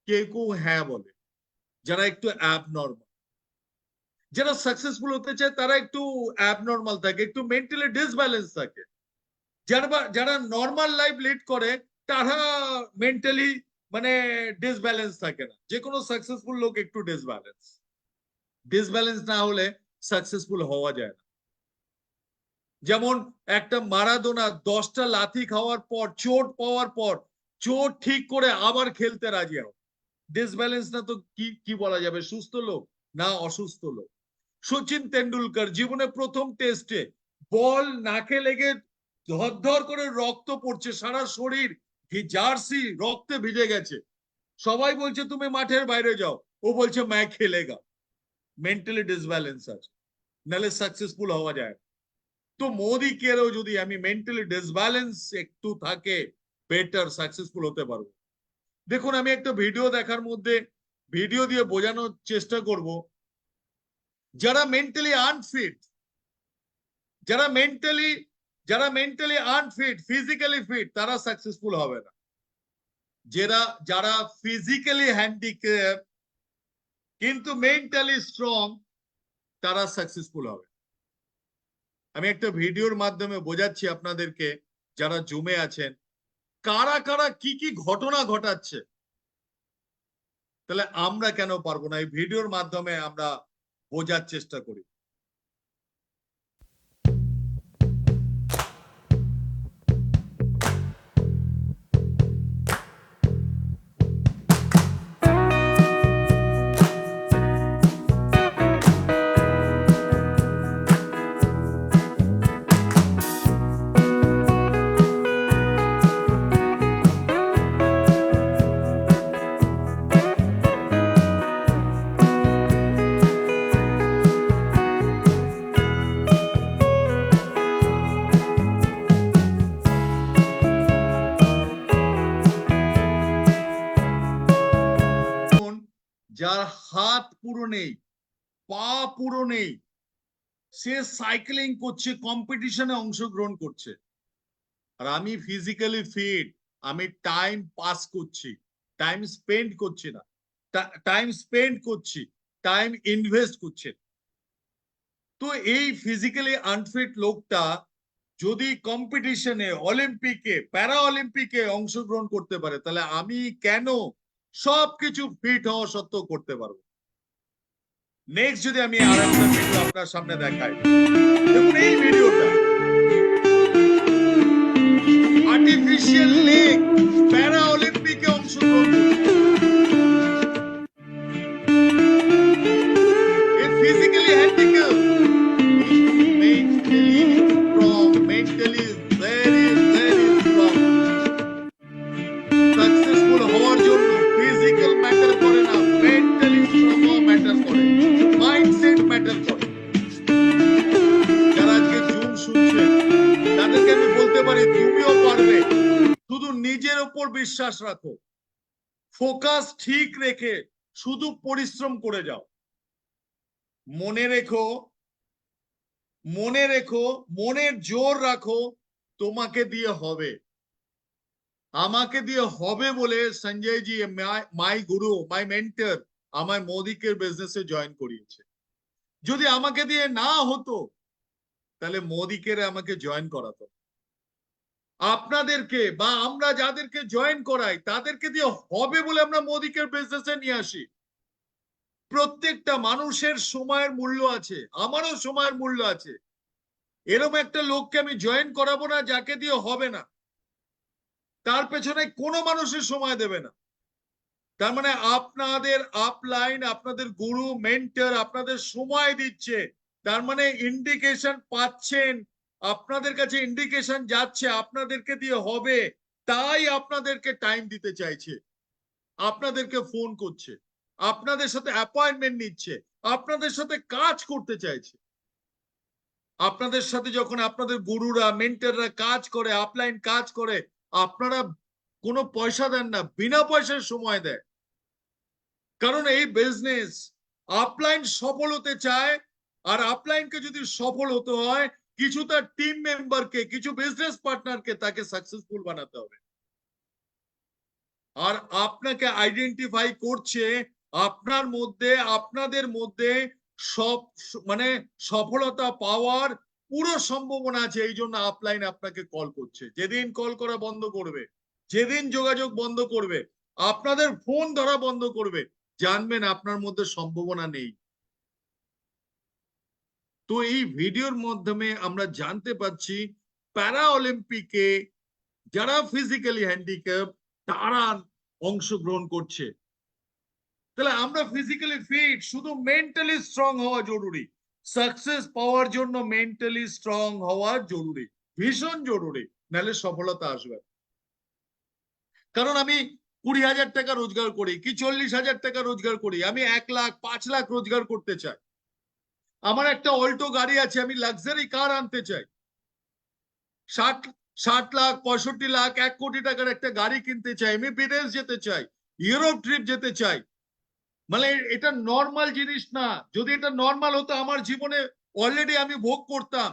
কেউ কেউ হ্যাঁ বলে, যারা একটু অ্যাবনর্মাল। যারা সাকসেসফুল হতে চায় তারা একটু অ্যাবনর্মাল থাকে, একটু মেন্টালি ডিসব্যালেন্স থাকে। যারা নর্মাল লাইফ লিড করে তারা মেন্টালি মানে ডিসব্যালেন্স থাকে না। যে কোনো সাকসেসফুল লোক একটু ডিসব্যালেন্স না হলে সাকসেসফুল হওয়া যায় না। যেমন একটা মারাদোনা 10টা লাথি খাওয়ার পর, চোট পাওয়ার পর, চোট ঠিক করে আবার খেলতে রাজি হয়। ডিসব্যালেন্স না তো কি বলা যাবে? সুস্থ লোক না অসুস্থ লোক। সচিন তেন্ডুলকর জীবনে প্রথম টেস্টে বল নাকে লেগে ধর করে রক্ত পড়ছে, সারা শরীর জার্সি রক্তে ভিজে গেছে। সবাই বলছে তুমি মাঠের বাইরে যাও, ও বলছে ম্যাচ খেলেগা। মেন্টালি ডিসব্যালেন্স আছে, নাহলে সাকসেসফুল হওয়া যায়। তো মোদি কেরও যদি আমি মেন্টালি ডিসব্যালেন্স একটু থাকে, বেটার সাকসেসফুল হতে পারবো। দেখুন আমি একটা ভিডিও দেখার মধ্যে ভিডিও দিয়ে বোঝানোর চেষ্টা করব, যারা মেন্টালি আনফিট, যারা মেন্টালি আনফিট, ফিজিক্যালি ফিট, তারা সাকসেসফুল হবে না। যারা ফিজিক্যালি হ্যান্ডিক্যাপ কিন্তু মেন্টালি স্ট্রং, তারা সাকসেসফুল হবে। আমি একটা ভিডিওর মাধ্যমে বোঝাচ্ছি আপনাদেরকে, যারা জুমে আছেন, কারা কারা কি কি ঘটনা ঘটাচ্ছে। তাহলে আমরা কেন পারবো না? এই ভিডিওর মাধ্যমে আমরা বোঝার চেষ্টা করি। যার হাত পুরো নেই, পা পুরো নেই, সে সাইক্লিং করছে, কম্পিটিশনে অংশগ্রহণ করছে। আর আমি ফিজিক্যালি ফিট, আমি টাইম পাস করছি, টাইম স্পেন্ড করছি না, টাইম ইনভেস্ট করছে। তো এই ফিজিক্যালি আনফিট লোকটা যদি কম্পিটিশনে, অলিম্পিকে, প্যারা অলিম্পিকে অংশগ্রহণ করতে পারে, তাহলে আমি কেন সবকিছু ফিট হওয়া সত্ত্বেও করতে পারবো? নেক্সট যদি আমি আরেকটা ভিডিও আপনার সামনে দেখাই, দেখুন এই ভিডিওটা, আর্টিফিশিয়াল লেগ, প্যারা অলিম্পিকে অংশগ্রহণ করছে। Physically handicap, mentally strong, mentally very very strong. Successful হওয়ার জন্য ফিজিক্যাল ম্যাটার করে না, মেন্টালি স্ট্রং ম্যাটার করে, মাইন্ডসেট ম্যাটার করে। যারা আজকে জুম শুনছেন তাদেরকে আমি বলতে পারি তুমিও বিশ্বাস রাখো, ফোকাস ঠিক রেখে শুধু পরিশ্রম করে যাও। মনে রেখো, মনের জোর রাখো, তোমাকে দিয়ে হবে। আমাকে দিয়ে হবে বলে সঞ্জয় জি, মাই গুরু, মাই মেন্টর, আমায় মোদিকের বিজনেসে জয়েন করিয়েছে। যদি আমাকে দিয়ে না হতো তাহলে মোদিকের আমাকে জয়েন করাতো। আপনাদেরকে বা আমরা যাদেরকে জয়েন করাই তাদেরকে দিয়ে হবে বলে আমরা মোদিকের বিজনেসে নিয়ে আসি। প্রত্যেকটা মানুষের সময়ের মূল্য আছে, আমারও সময়ের মূল্য আছে। এরকম একটা লোককে আমি জয়েন করাবো না যাকে দিয়ে হবে না, তার পেছনে কোনো মানুষের সময় দেবে না। তার মানে আপনাদের আপলাইন, আপনাদের গুরু মেন্টর আপনাদের সময় দিচ্ছে, তার মানে ইন্ডিকেশন পাচ্ছেন, আপনাদের কাছে ইন্ডিকেশন যাচ্ছে আপনাদেরকে দিয়ে হবে, তাই আপনাদেরকে টাইম দিতে চাইছে, আপনাদেরকে ফোন করছে, আপনাদের সাথে অ্যাপয়েন্টমেন্ট নিচ্ছে, আপনাদের সাথে কাজ করতে চাইছে। আপনাদের সাথে যখন আপনাদের গুরুরা মেন্টররা কাজ করে, আপলাইন কাজ করে, আপনারা কোনো পয়সা দেন না, বিনা পয়সায় সময় দেয়। কারণ এই বিজনেস আপলাইন সফল হতে চায়, আর আপলাইনকে যদি সফল হতে হয় কিছু তার টিম মেম্বারকে, কিছু বিজনেস পার্টনারকে তাকে সাকসেসফুল বানাতে হবে। আর আপনাকে আইডেন্টিফাই করছে, আপনার মধ্যে, আপনাদের মধ্যে সব মানে সফলতা পাওয়ার পুরো সম্ভাবনা আছে। এই জন্য আপলাইন আপনাকে কল করছে। যেদিন কল করা বন্ধ করবে, যেদিন যোগাযোগ বন্ধ করবে, আপনাদের ফোন ধরা বন্ধ করবে, জানবেন আপনার মধ্যে সম্ভাবনা নেই। তো এই ভিডিওর মাধ্যমে আমরা জানতে পাচ্ছি প্যারা অলিম্পিকে যারা ফিজিক্যালি হ্যান্ডিক্যাপ তারা অংশগ্রহণ করছে। তাহলে আমরা ফিজিক্যালি ফিট, শুধু মেন্টালি স্ট্রং হওয়া জরুরি। সাকসেস পাওয়ার জন্য মেন্টালি স্ট্রং হওয়া জরুরি, ভীষণ জরুরি, নাহলে সফলতা আসবে। কারণ আমি 20,000 টাকা রোজগার করি কি 40,000 টাকা রোজগার করি, আমি 1 লাখ 5 লাখ রোজগার করতে চাই। আমার একটা অল্টো গাড়ি আছে, আমি লাক্সারি কার আনতে চাই। 60 লাখ 65 লাখ 1 কোটি টাকার একটা গাড়ি কিনতে চাই, আমি বিদেশ যেতে চাই, ইউরোপ ট্রিপ যেতে চাই। মানে এটা নর্মাল জিনিস না। যদি এটা নর্মাল হতো আমার জীবনে অলরেডি আমি ভোগ করতাম।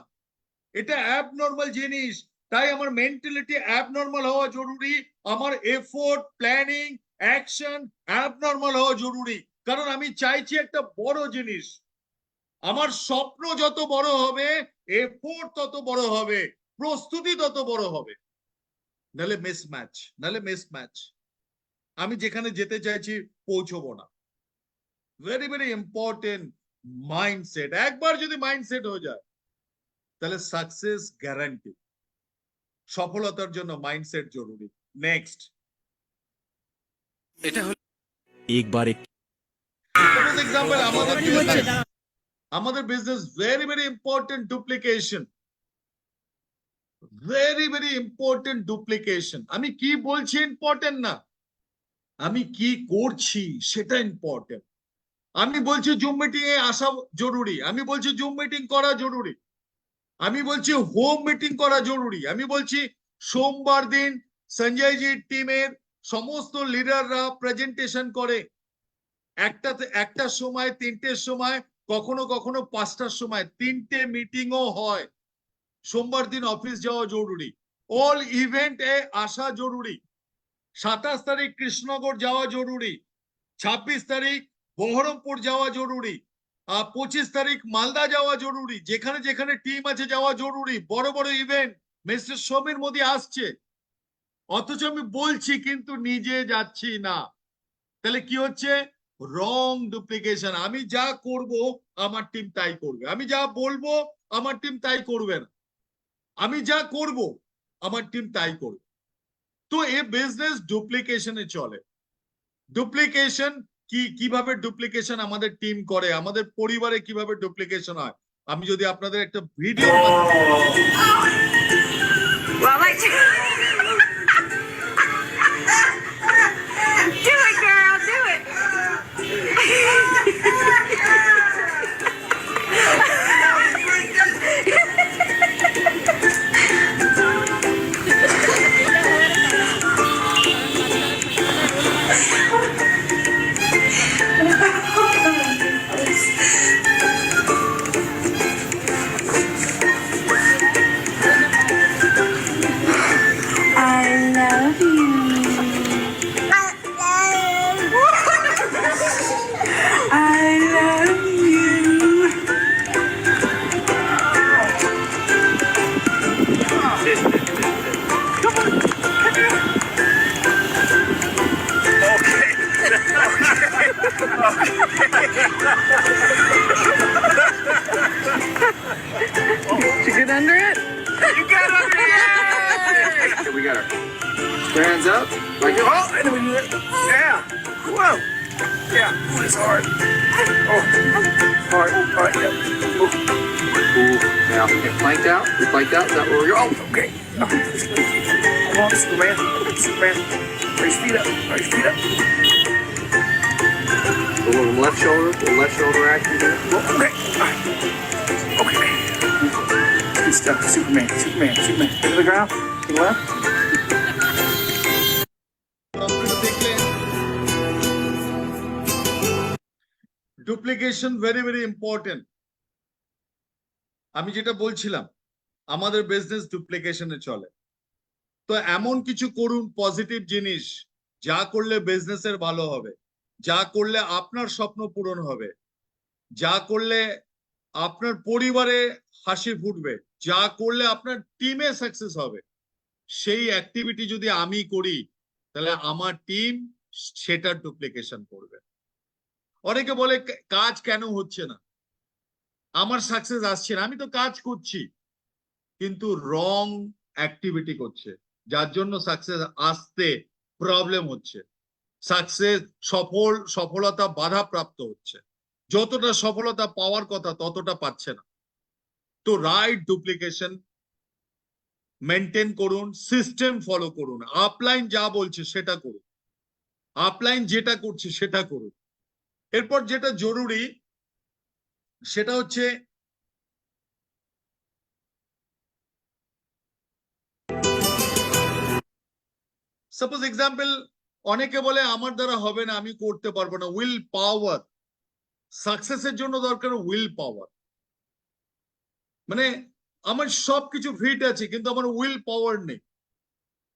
এটা অ্যাবনর্মাল জিনিস, তাই আমার মেন্টালিটি অ্যাবনর্মাল হওয়া জরুরি, আমার এফোর্ট, প্ল্যানিং, অ্যাকশন অ্যাবনর্মাল হওয়া জরুরি। কারণ আমি চাইছি একটা বড় জিনিস। আমার স্বপ্ন যত বড় হবে, এফোর্ট তত বড় হবে, প্রস্তুতি তত বড় হবে, নাহলে মিসম্যাচ। আমি যেখানে যেতে চাইছি পৌঁছবো না। Very very important mindset. একবার যদি মাইন্ডসেট হয়ে যায় তাহলে সাকসেস গ্যারান্টি। সফলতার জন্য মাইন্ডসেট জরুরি। নেক্সট, এটা হলো একবার এক্সাম্পল আমাদের business very very important duplication, very very important duplication. আমি কি বলছি ইম্পর্টেন্ট না, আমি কি করছি সেটা ইম্পর্টেন্ট। আমি বলছি জুম মিটিং এ আসা জরুরি, আমি বলছি জুম মিটিং করা জরুরি, আমি বলছি হোম মিটিং করা জরুরি, আমি বলছি সোমবার দিন সঞ্জয় জির টিমের সমস্ত লিডাররা প্রেজেন্টেশন করে, একটার সময়, 3টের সময়, কখনো কখনো 5টার সময়, 3টে মিটিংও হয়। সোমবার দিন অফিস যাওয়া জরুরি, অল ইভেন্ট এ আসা জরুরি। 27 তারিখ কৃষ্ণনগর যাওয়া জরুরি, 26 তারিখ বহরমপুর যাওয়া জরুরি, 25 তারিখ মালদা যাওয়া জরুরি। যেখানে যেখানে টিম আছে যাওয়া জরুরি। বড় বড় ইভেন্ট, মিস্টার সমীর মোদি আসছে, অথচ আমি বলছি কিন্তু নিজে যাচ্ছি না। তাহলে কি হচ্ছে? রং ডুপ্লিকেশন। আমি যা করব আমার টিম তাই করবে, আমি যা বলবো আমার টিম তাই করবে না, আমি যা করব আমার টিম তাই করবে। তো এই বিজনেস ডুপ্লিকেশনে চলে। ডুপ্লিকেশন কিভাবে ডুপ্লিকেশন আমাদের টিম করে, আমাদের পরিবারে কিভাবে ডুপ্লিকেশন হয়, আমি যদি আপনাদের একটা video go. Oh, and then we do it. Yeah. Whoa. Yeah. Ooh, it's hard. Oh, hard. All right. Yep. Ooh. Now get planked out. We planked out. Is that where we go? Oh, okay. Oh, come on, Superman. Superman. Raise feet up. Raise feet up. A little left shoulder action there. Well, okay. All right. Okay. Good stuff. Superman. Superman. Superman. Go to the ground. To the left. Duplication very very important. আমি যেটা বলছিলাম আমাদের বিজনেস ডুপ্লিকেশনে চলে, তো এমন কিছু করুন পজিটিভ জিনিস যা করলে বিজনেসের ভালো হবে, যা করলে আপনার স্বপ্ন পূরণ হবে, যা করলে আপনার পরিবারে হাসি ফুটবে, যা করলে আপনার টিমে সাকসেস হবে। সেই অ্যাক্টিভিটি যদি আমি করি তাহলে আমার টিম সেটার ডুপ্লিকেশন করবে। অনেকে বলে কাজ কেন হচ্ছে না, আমার সাকসেস আসছে না, আমি তো কাজ করছি কিন্তু রং অ্যাক্টিভিটি করছে, যার জন্য সাকসেস আসতে প্রবলেম হচ্ছে, সাকসেস সফলতা বাধাপ্রাপ্ত হচ্ছে, যতটা সফলতা পাওয়ার কথা ততটা পাচ্ছে না। তো রাইট ডুপ্লিকেশন মেনটেন করুন, সিস্টেম ফলো করুন, আপলাইন যা বলছে সেটা করুন, আপলাইন যেটা করছে সেটা করুন। এরপর যেটা জরুরি সেটা হচ্ছে সাপোজ এক্সাম্পল, অনেকে বলে আমার দ্বারা হবে না, আমি করতে পারবো না। উইল পাওয়ার, সাকসেসের জন্য দরকার উইল পাওয়ার। মানে আমার সবকিছু ফিট আছে কিন্তু আমার উইল পাওয়ার নেই,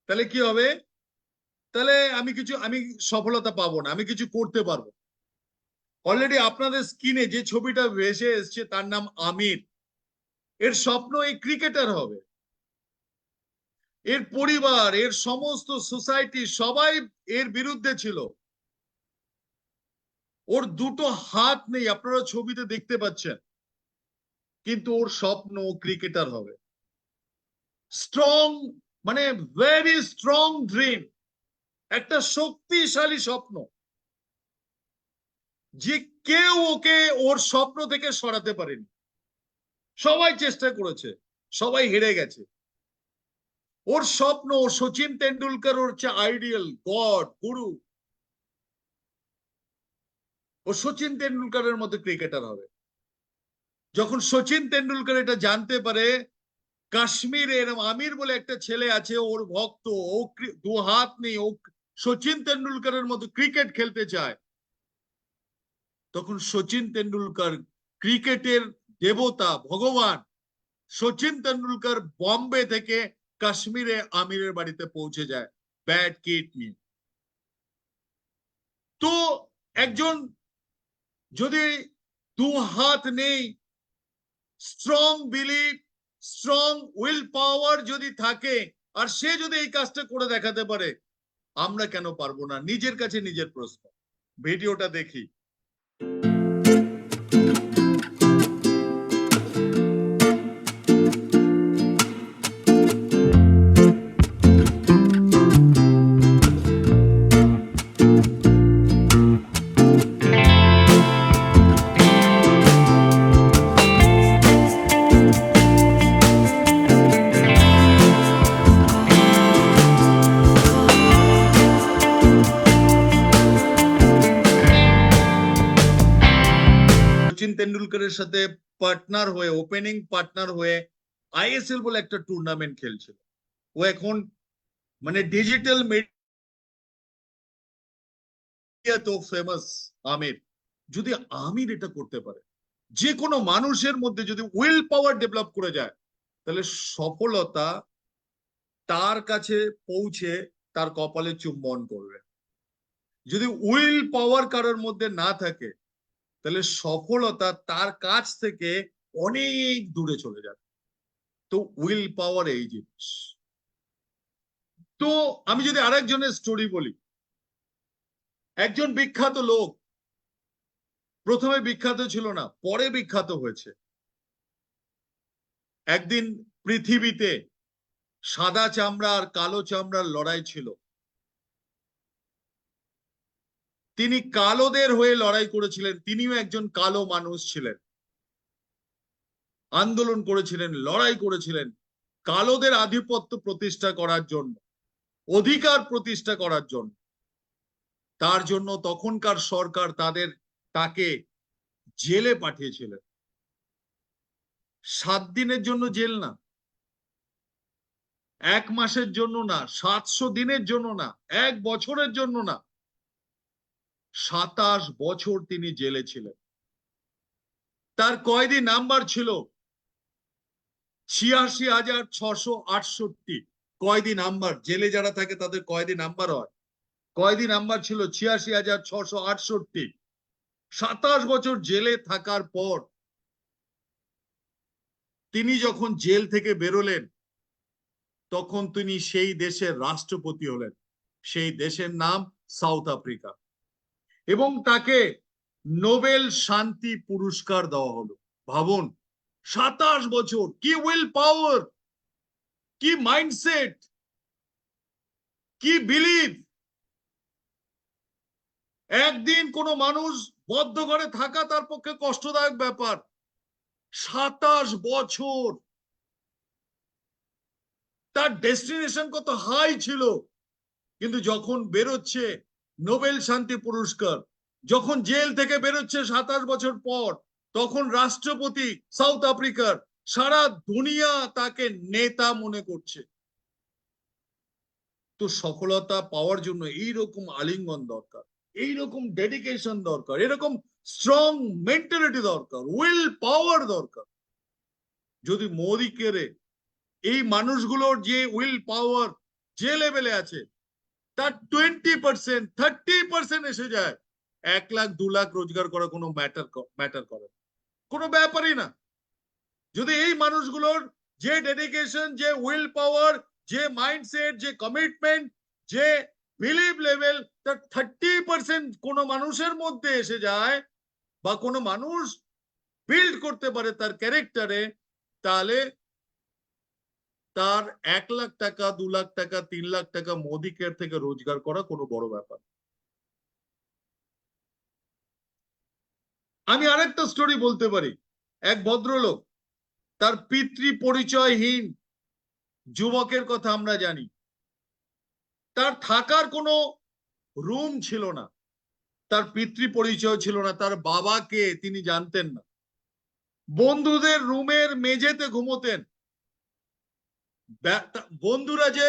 তাহলে কি হবে? তাহলে আমি সফলতা পাবো না, আমি কিছু করতে পারবো। অলরেডি আপনাদের স্ক্রিনে যে ছবিটা ভেসে এসছে তার নাম আমির। এর স্বপ্ন এই ক্রিকেটার হবে। এর পরিবার, এর সমস্ত সোসাইটি সবাই এর বিরুদ্ধে ছিল। ওর দুটো হাত নেই, আপনারা ছবিতে দেখতে পাচ্ছেন, কিন্তু ওর স্বপ্ন ক্রিকেটার হবে। স্ট্রং, মানে ভেরি স্ট্রং ড্রিম, একটা শক্তিশালী স্বপ্ন, যে কেউ ওকে ওর স্বপ্ন থেকে সরাতে পারেনি। সবাই চেষ্টা করেছে, সবাই হেরে গেছে। ওর স্বপ্ন সচিন তেন্ডুলকর ওর হচ্ছে আইডিয়াল, গড, গুরু। ও সচিন তেন্ডুলকরের মতো ক্রিকেটার হবে। যখন সচিন তেন্ডুলকর এটা জানতে পারে কাশ্মীরের আমির বলে একটা ছেলে আছে, ওর ভক্ত, ও দু হাত নেই, ও সচিন তেন্ডুলকরের মতো ক্রিকেট খেলতে চায়, তখন সচিন তেন্ডুলকর, ক্রিকেটের দেবতা, ভগবান সচিন তেন্ডুলকর বম্বে থেকে কাশ্মীরে আমিরের বাড়িতে পৌঁছে যায় ব্যাট কিট নিয়ে। তো একজন যদি দু হাত নেই, স্ট্রং বিলিভ, স্ট্রং উইল পাওয়ার যদি থাকে, আর সে যদি এই কাজটা করে দেখাতে পারে, আমরা কেন পারবো না? নিজের কাছে নিজের প্রশ্ন। ভিডিওটা দেখি। সচিন তেন্ডুলকরের সাথে পার্টনার হয়ে, ওপেনিং পার্টনার হয়ে আইএসএল বলে একটা টুর্নামেন্ট খেলছিল। ও এখন মানে ডিজিটাল মিডিয়া তো ফেমাস আমির। যদি আমির এটা করতে পারে, যে কোনো মানুষের মধ্যে যদি উইল পাওয়ার ডেভেলপ করে যায়, তাহলে সফলতা তার কাছে পৌঁছে তার কপালে চুম্বন করবে। যদি উইল পাওয়ার কারোর মধ্যে না থাকে, তাহলে সফলতা তার কাছ থেকে অনেক দূরে চলে যাবে। তো উইল পাওয়ার এই জিনিস। তো আমি যদি আরেকজনের স্টোরি বলি, একজন বিখ্যাত লোক, প্রথমে বিখ্যাত ছিল না, পরে বিখ্যাত হয়েছে। একদিন পৃথিবীতে সাদা চামড়া আর কালো চামড়ার লড়াই ছিল। তিনি কালোদের হয়ে লড়াই করেছিলেন, তিনিও একজন কালো মানুষ ছিলেন, আন্দোলন করেছিলেন, লড়াই করেছিলেন কালোদের আধিপত্য প্রতিষ্ঠা করার জন্য, অধিকার প্রতিষ্ঠা করার জন্য। তার জন্য তখনকার সরকার তাকে জেলে পাঠিয়েছিলেন। 7 দিনের জন্য জেল না, 1 মাসের জন্য না, 700 দিনের জন্য না, 1 বছরের জন্য না, 27 বছর তিনি জেলে ছিলেন। তার কয়েদি নাম্বার ছিল 86,668। কয়েদি নাম্বার, জেলে যারা থাকে তাদের কয়েদি নাম্বার হয়, কয়েদি নাম্বার ছিল 86,668। 27 বছর জেলে থাকার পর তিনি যখন জেল থেকে বেরোলেন, তখন তিনি সেই দেশের রাষ্ট্রপতি হলেন। সেই দেশের নাম সাউথ আফ্রিকা, এবং তাকে নোবেল শান্তি পুরস্কার দেওয়া হলো। ভাবুন, 27 বছর, কি উইল পাওয়ার, কি মাইন্ডসেট, কি বিলিভ। একদিন কোনো মানুষ বদ্ধ ঘরে থাকা তার পক্ষে কষ্টদায়ক ব্যাপার, 27 বছর তার ডেস্টিনেশন কত হাই ছিল, কিন্তু যখন বেরোচ্ছে নোবেল শান্তি পুরস্কার, যখন জেল থেকে বেরোচ্ছে 27 বছর পর, তখন রাষ্ট্রপতি সাউথ আফ্রিকার, সারা দুনিয়া তাকে নেতা মনে করছে। তো সফলতা পাওয়ার জন্য এইরকম আলিঙ্গন দরকার, এইরকম ডেডিকেশন দরকার, এরকম স্ট্রং মেন্টালিটি দরকার, উইল পাওয়ার দরকার। যদি মোদিকে এই মানুষগুলোর যে উইল পাওয়ার যে লেভেলে আছে, তার 20%, 30% এসে যায়, 1 লাখ 2 লাখ রোজগার করা কোনো ম্যাটার করে কোনো ব্যাপারই না। যদি এই মানুষগুলোর যে ডেডিকেশন, যে উইল পাওয়ার, যে মাইন্ডসেট, যে কমিটমেন্ট, যে বিলিভ লেভেল, তার 30% কোনো মানুষের মধ্যে এসে যায়, বা কোনো মানুষ বিল্ড করতে পারে তার ক্যারেক্টারে, তাহলে তার 1 লাখ টাকা, 2 লাখ টাকা, 3 লাখ টাকা মোদি কেয়ার থেকে রোজগার করা কোনো বড় ব্যাপার। আমি আরেকটা স্টোরি বলতে পারি। এক ভদ্রলোক, তার পিতৃ পরিচয়হীন যুবকের কথা আমরা জানি। তার থাকার কোনো রুম ছিল না, তার পিতৃ পরিচয় ছিল না, তার বাবাকে তিনি জানতেন না। বন্ধুদের রুমের মেঝেতে ঘুমোতেন। বন্ধুরা যে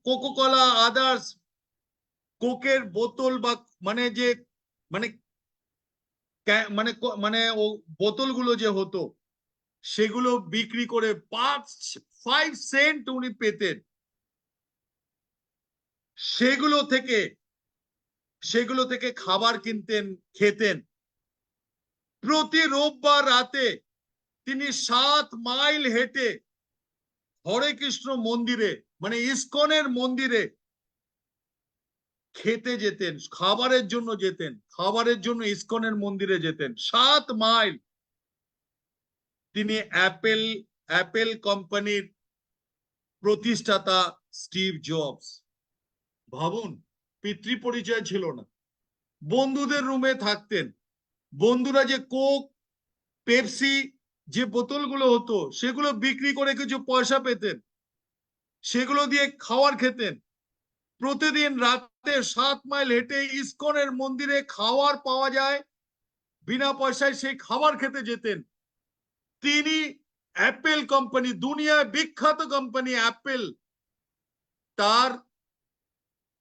কোকোকলা, আদার্স কোকের বোতল, বা মানে যে মানে মানে ও বোতলগুলো যে হতো, সেগুলো বিক্রি করে 5 সেন্ট উনি পেতেন। সেগুলো থেকে খাবার কিনতেন, খেতেন। প্রতি রোববার রাতে তিনি 7 মাইল হেঁটে হরে কৃষ্ণ মন্দিরে, মানে ইসকনের মন্দিরে খেতে যেতেন, খাবারের জন্য যেতেন, খাবারের জন্য ইসকনের মন্দিরে যেতেন 7 মাইল। তিনি অ্যাপেল কোম্পানির প্রতিষ্ঠাতা স্টিভ জবস। ভাবুন, পিতৃ পরিচয় ছিল না, বন্ধুদের রুমে থাকতেন। বন্ধুরা যে কোক, পেপসি যে বোতলগুলো হতো, সেগুলো বিক্রি করে কিছু পয়সা পেতেন, সেগুলো দিয়ে খাবার খেতেন। প্রতিদিন রাতে 7 মাইল হেঁটে ইসকনের মন্দিরে খাবার পাওয়া যায়, বিনা পয়সায় সেই খাবার খেতে যেতেন। তিনি অ্যাপেল কোম্পানি, দুনিয়ায় বিখ্যাত কোম্পানি অ্যাপেল, তার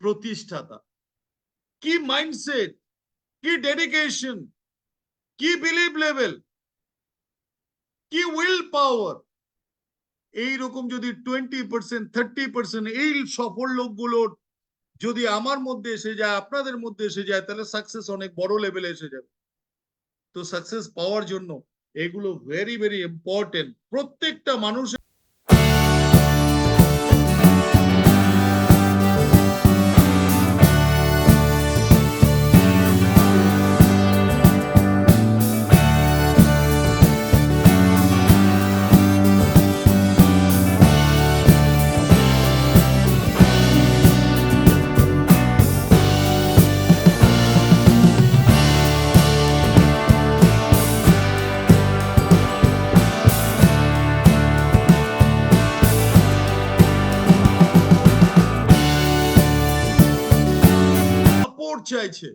প্রতিষ্ঠাতা। কি মাইন্ডসেট, কি ডেডিকেশন, কি বিলিভ লেভেল, কি উইল পাওয়ার। এইরকম যদি 20%, 30% এই সফল লোকগুলোর যদি আমার মধ্যে এসে যায়, আপনাদের মধ্যে এসে যায়, তাহলে সাকসেস অনেক বড় লেভেলে এসে যাবে। তো সাকসেস পাওয়ার জন্য এগুলো ভেরি ভেরি ইম্পর্টেন্ট। প্রত্যেকটা মানুষ সাপোর্ট চাইছে,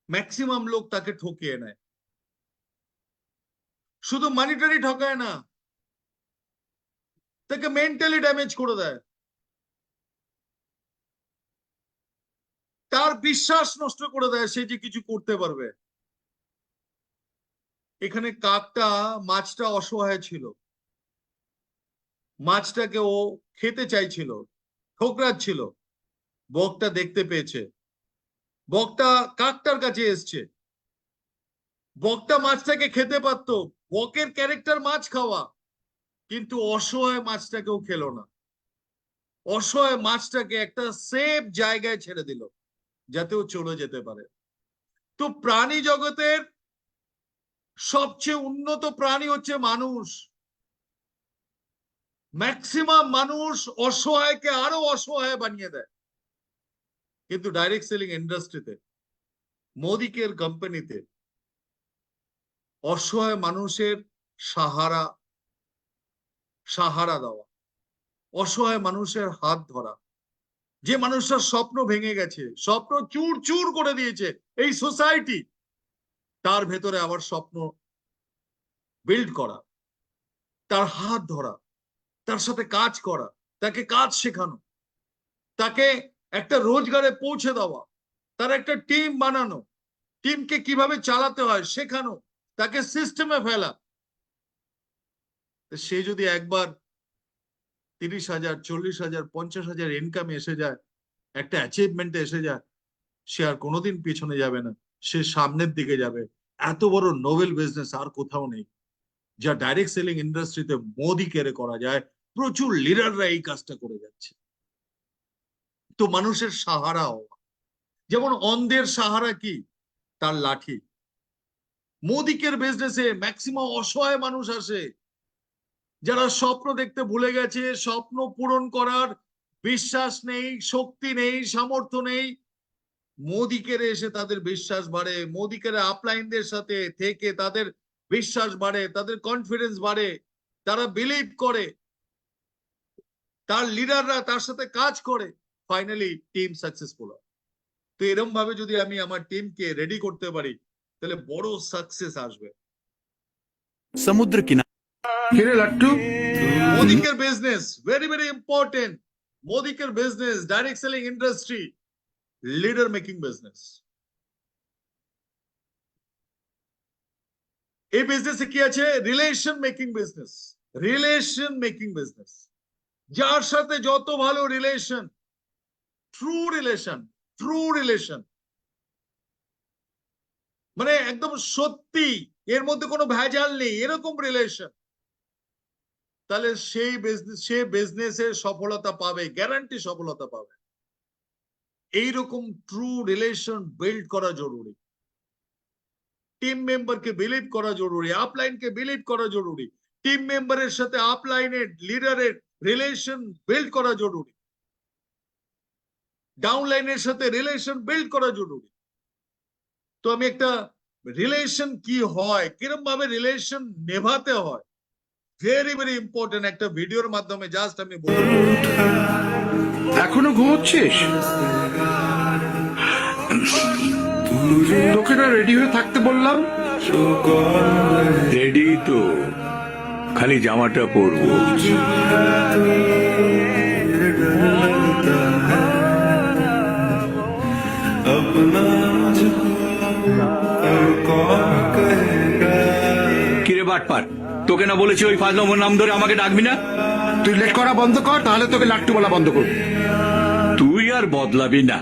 ম্যাক্সিমাম লোক তাকে ঠকিয়ে নেয়। শুধু মানিটারি ঠকায় না, তাকে মেন্টালি ড্যামেজ করে দেয়, তার বিশ্বাস নষ্ট করে দেয় সে যে কিছু করতে পারবে। এখানে কাকটা মাছটা অসহায় ছিল, মাছটাকে ও খেতে চাইছিল, ঠোকরাচ্ছিল। বকটা দেখতে পেয়েছে, বকটা কাকটার কাছে এসছে। বকটা মাছটাকে খেতে পারতো, বকের ক্যারেক্টার মাছ খাওয়া, কিন্তু অসহায় মাছটাকেও খেলো না। অসহায় মাছটাকে একটা সেফ জায়গায় ছেড়ে দিল যাতে ও চলে যেতে পারে। তো প্রাণী জগতের সবচেয়ে উন্নত প্রাণী হচ্ছে মানুষ। ম্যাক্সিমাম মানুষ অসহায়কে আরো অসহায় বানিয়ে দেয়, কিন্তু ডাইরেক্ট সেলিং ইন্ডাস্ট্রিতে, মোদিকের কোম্পানিতে অসহায় মানুষের সাহারা দেওয়া, অসহায় মানুষের হাত ধরা, যে মানুষটার স্বপ্ন ভেঙে গেছে, স্বপ্ন চুর চুর করে দিয়েছে এই সোসাইটি, তার ভেতরে আবার স্বপ্ন বিল্ড করা, তার হাত ধরা, তার সাথে কাজ করা, তাকে কাজ শেখানো, তাকে একটা রোজগারে পৌঁছে দেওয়া, তার একটা টিম বানানো, টিমকে কিভাবে চালাতে হয় শেখানো, তাকে সিস্টেমে ফেলা। সে যদি একবার 30,000, 40,000, 50,000 ইনকামে এসে যায়, একটা অ্যাচিভমেন্টে এসে যায়, সে আর কোনোদিন পিছনে যাবে না, সে সামনের দিকে যাবে। এত বড় নোবেল বিজনেস আর কোথাও নেই, যা ডাইরেক্ট সেলিং ইন্ডাস্ট্রিতে মোদি কেড়ে করা যায়। প্রচুর লিডাররা এই কাজটা করে যাচ্ছে। তো মানুষের সাহারা হওয়া, যেমন অন্ধের সাহারা কি? তার লাঠি। মোদিকের বিজনেসে ম্যাক্সিমাম অসহায় মানুষ আসে, যারা স্বপ্ন দেখতে ভুলে গেছে, স্বপ্ন পূরণ করার বিশ্বাস নেই, শক্তি নেই, সামর্থ্য নেই। মোদিকের এসে তাদের বিশ্বাস বাড়ে, মোদিকের আপলাইনদের সাথে থেকে তাদের বিশ্বাস বাড়ে, তাদের কনফিডেন্স বাড়ে, তারা বিলিভ করে, তার লিডাররা তার সাথে কাজ করে, ফাইনালি টিম সাকসেসফুল হয়। তো এরকম ভাবে যদি আমি আমার টিমকে রেডি করতে পারি, তাহলে বড় সাকসেস আসবে। समुद्र किनारे কিরে লাট্টু, মোদিকের বিজনেস ভেরি ভেরি ইম্পর্টেন্ট। মোদিকের business direct selling industry, leader making business. এই বিজনেসে কি আছে? Relation making business. Relation making business, যার সাথে যত ভালো রিলেশন, ট্রু রিলেশন, মানে একদম সত্যি, এর মধ্যে কোনো ভেজাল নেই, এরকম রিলেশন, তাহলে সে বিজনেসের সফলতা পাবে, গ্যারান্টি সফলতা পাবে। এইরকম ট্রু রিলেশন বিল্ড করা জরুরি। টিম মেম্বারকে বিলিভ করা জরুরি, আপলাইনকে বিলিভ করা জরুরি, টিম মেম্বারের সাথে আপলাইনের লিডারের রিলেশন বিল্ড করা জরুরি, ডাউনলাইনের সাথে রিলেশন বিল্ড করা জরুরি। তো আমি একটা রিলেশন কি হয়, কিরকম ভাবে রিলেশন নেভাতে হয়, ভেরি ভেরি ইম্পর্টেন্ট একটা ভিডিওর মাধ্যমে জাস্ট আমি বলবো। এখনো ঘুমোচ্ছিস? তোকে না রেডি হয়ে থাকতে বললাম। রেডি তো, খালি জামাটা পরবো। কিরে বাটপার, তোকে না বলেছি ওই ফাজলামোর নাম ধরে আমাকে ডাকবি না? তুই লেট করা বন্ধ কর, তাহলে তোকে লাট্টু বলা বন্ধ করবি। তুই আর বদলাবি না।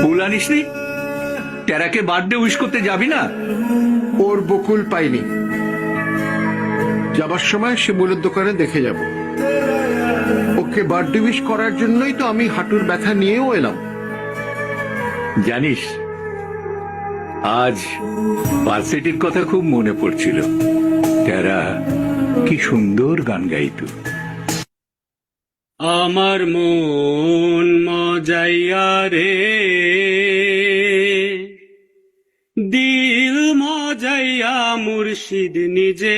ফুল আনিসনি? টেরাকে বার্থডে উইশ করতে যাবি না? ওর বকুল পাইনি, যাবার সময় শিমুলের দোকানে দেখে যাব। ওকে বার্থডে উইশ করার জন্যই তো আমি হাঁটুর ব্যথা নিয়েও এলাম। জানিস, আজ ভার্সিটির কথা খুব মনে পড়ছিল। টেরা কি সুন্দর গান গাইতো। আমার মন মজাইয়া রে, দিল মজাইয়া মুর্শিদ নিজে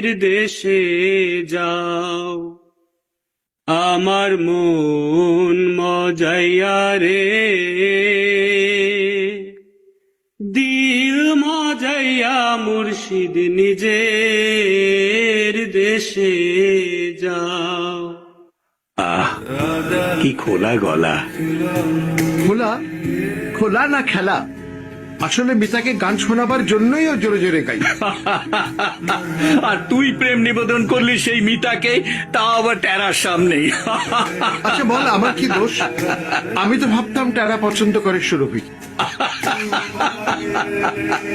দের দেশে যাও আমার মন মজাইয়া রে দিল মজাইয়া মুর্শিদ নিজের দেশে যাও। আহ কি খোলা গলা। খোলা খোলা না খেলা? আসলে মিতাকে গান শোনাবার জন্যই ও জোরে জোরে গাই। আর তুই প্রেম নিবেদন করলি সেই মিতাকে, তাও আবার টেরার সামনেই। আচ্ছা বল, আমার কি দোষ? আমি তো ভাবতাম টেরা পছন্দ করে সুরভি।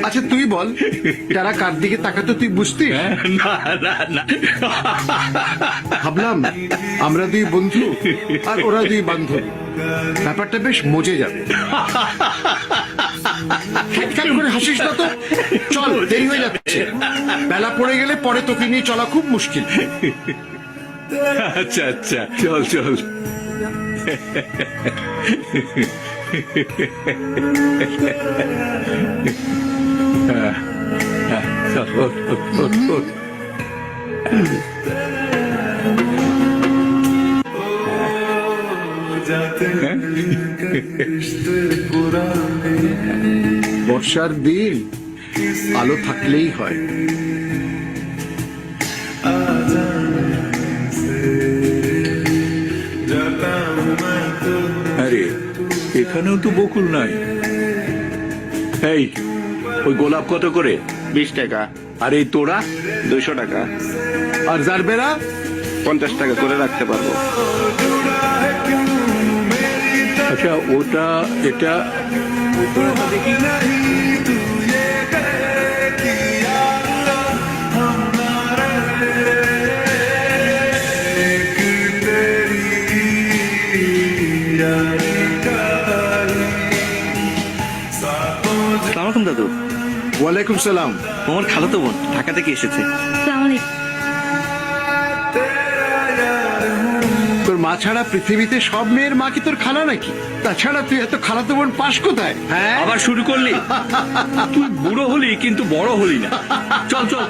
আচ্ছা তুই বল, টেরা কার দিকে তাকাতো তুই বুঝতিস? না না না, ভাবলাম আমরা দুই বন্ধু আর ওরা দুই বান্ধব, ব্যাপারটা বেশ মজে যাবে। খ্যাটখ্যাট করে হাসিস না তো, চল দেরি হয়ে যাচ্ছে। বেলা পড়ে গেলে পরে তোকে নিয়ে চলা খুব মুশকিল। আচ্ছা আচ্ছা চল চল। চল, ওঠ, ওঠ, ওঠ, ওঠ। বর্ষার দিন আলো থাকলেই হয়। আরে এখানেও তো বকুল নাই। এই ওই গোলাপ কত করে? 20 টাকা। আর এই তোরা? 200 টাকা। আর জারবেরা? 50 টাকা করে রাখতে পারবো। আচ্ছা ওটা এটা দেখি। সালামালাইকুম দাদু। ওয়ালাইকুম সালাম। তোমার খালাতো বোন ঢাকা থেকে এসেছে। তোর মা ছাড়া পৃথিবীতে সব মেয়ের মা কি তোর খালা নাকি? তাছাড়া তুই এত খালাতো বোন পাস কোথায়? হ্যাঁ আবার শুরু করলি? তুই বুড়ো হলি কিন্তু বড় হলি না। চল চল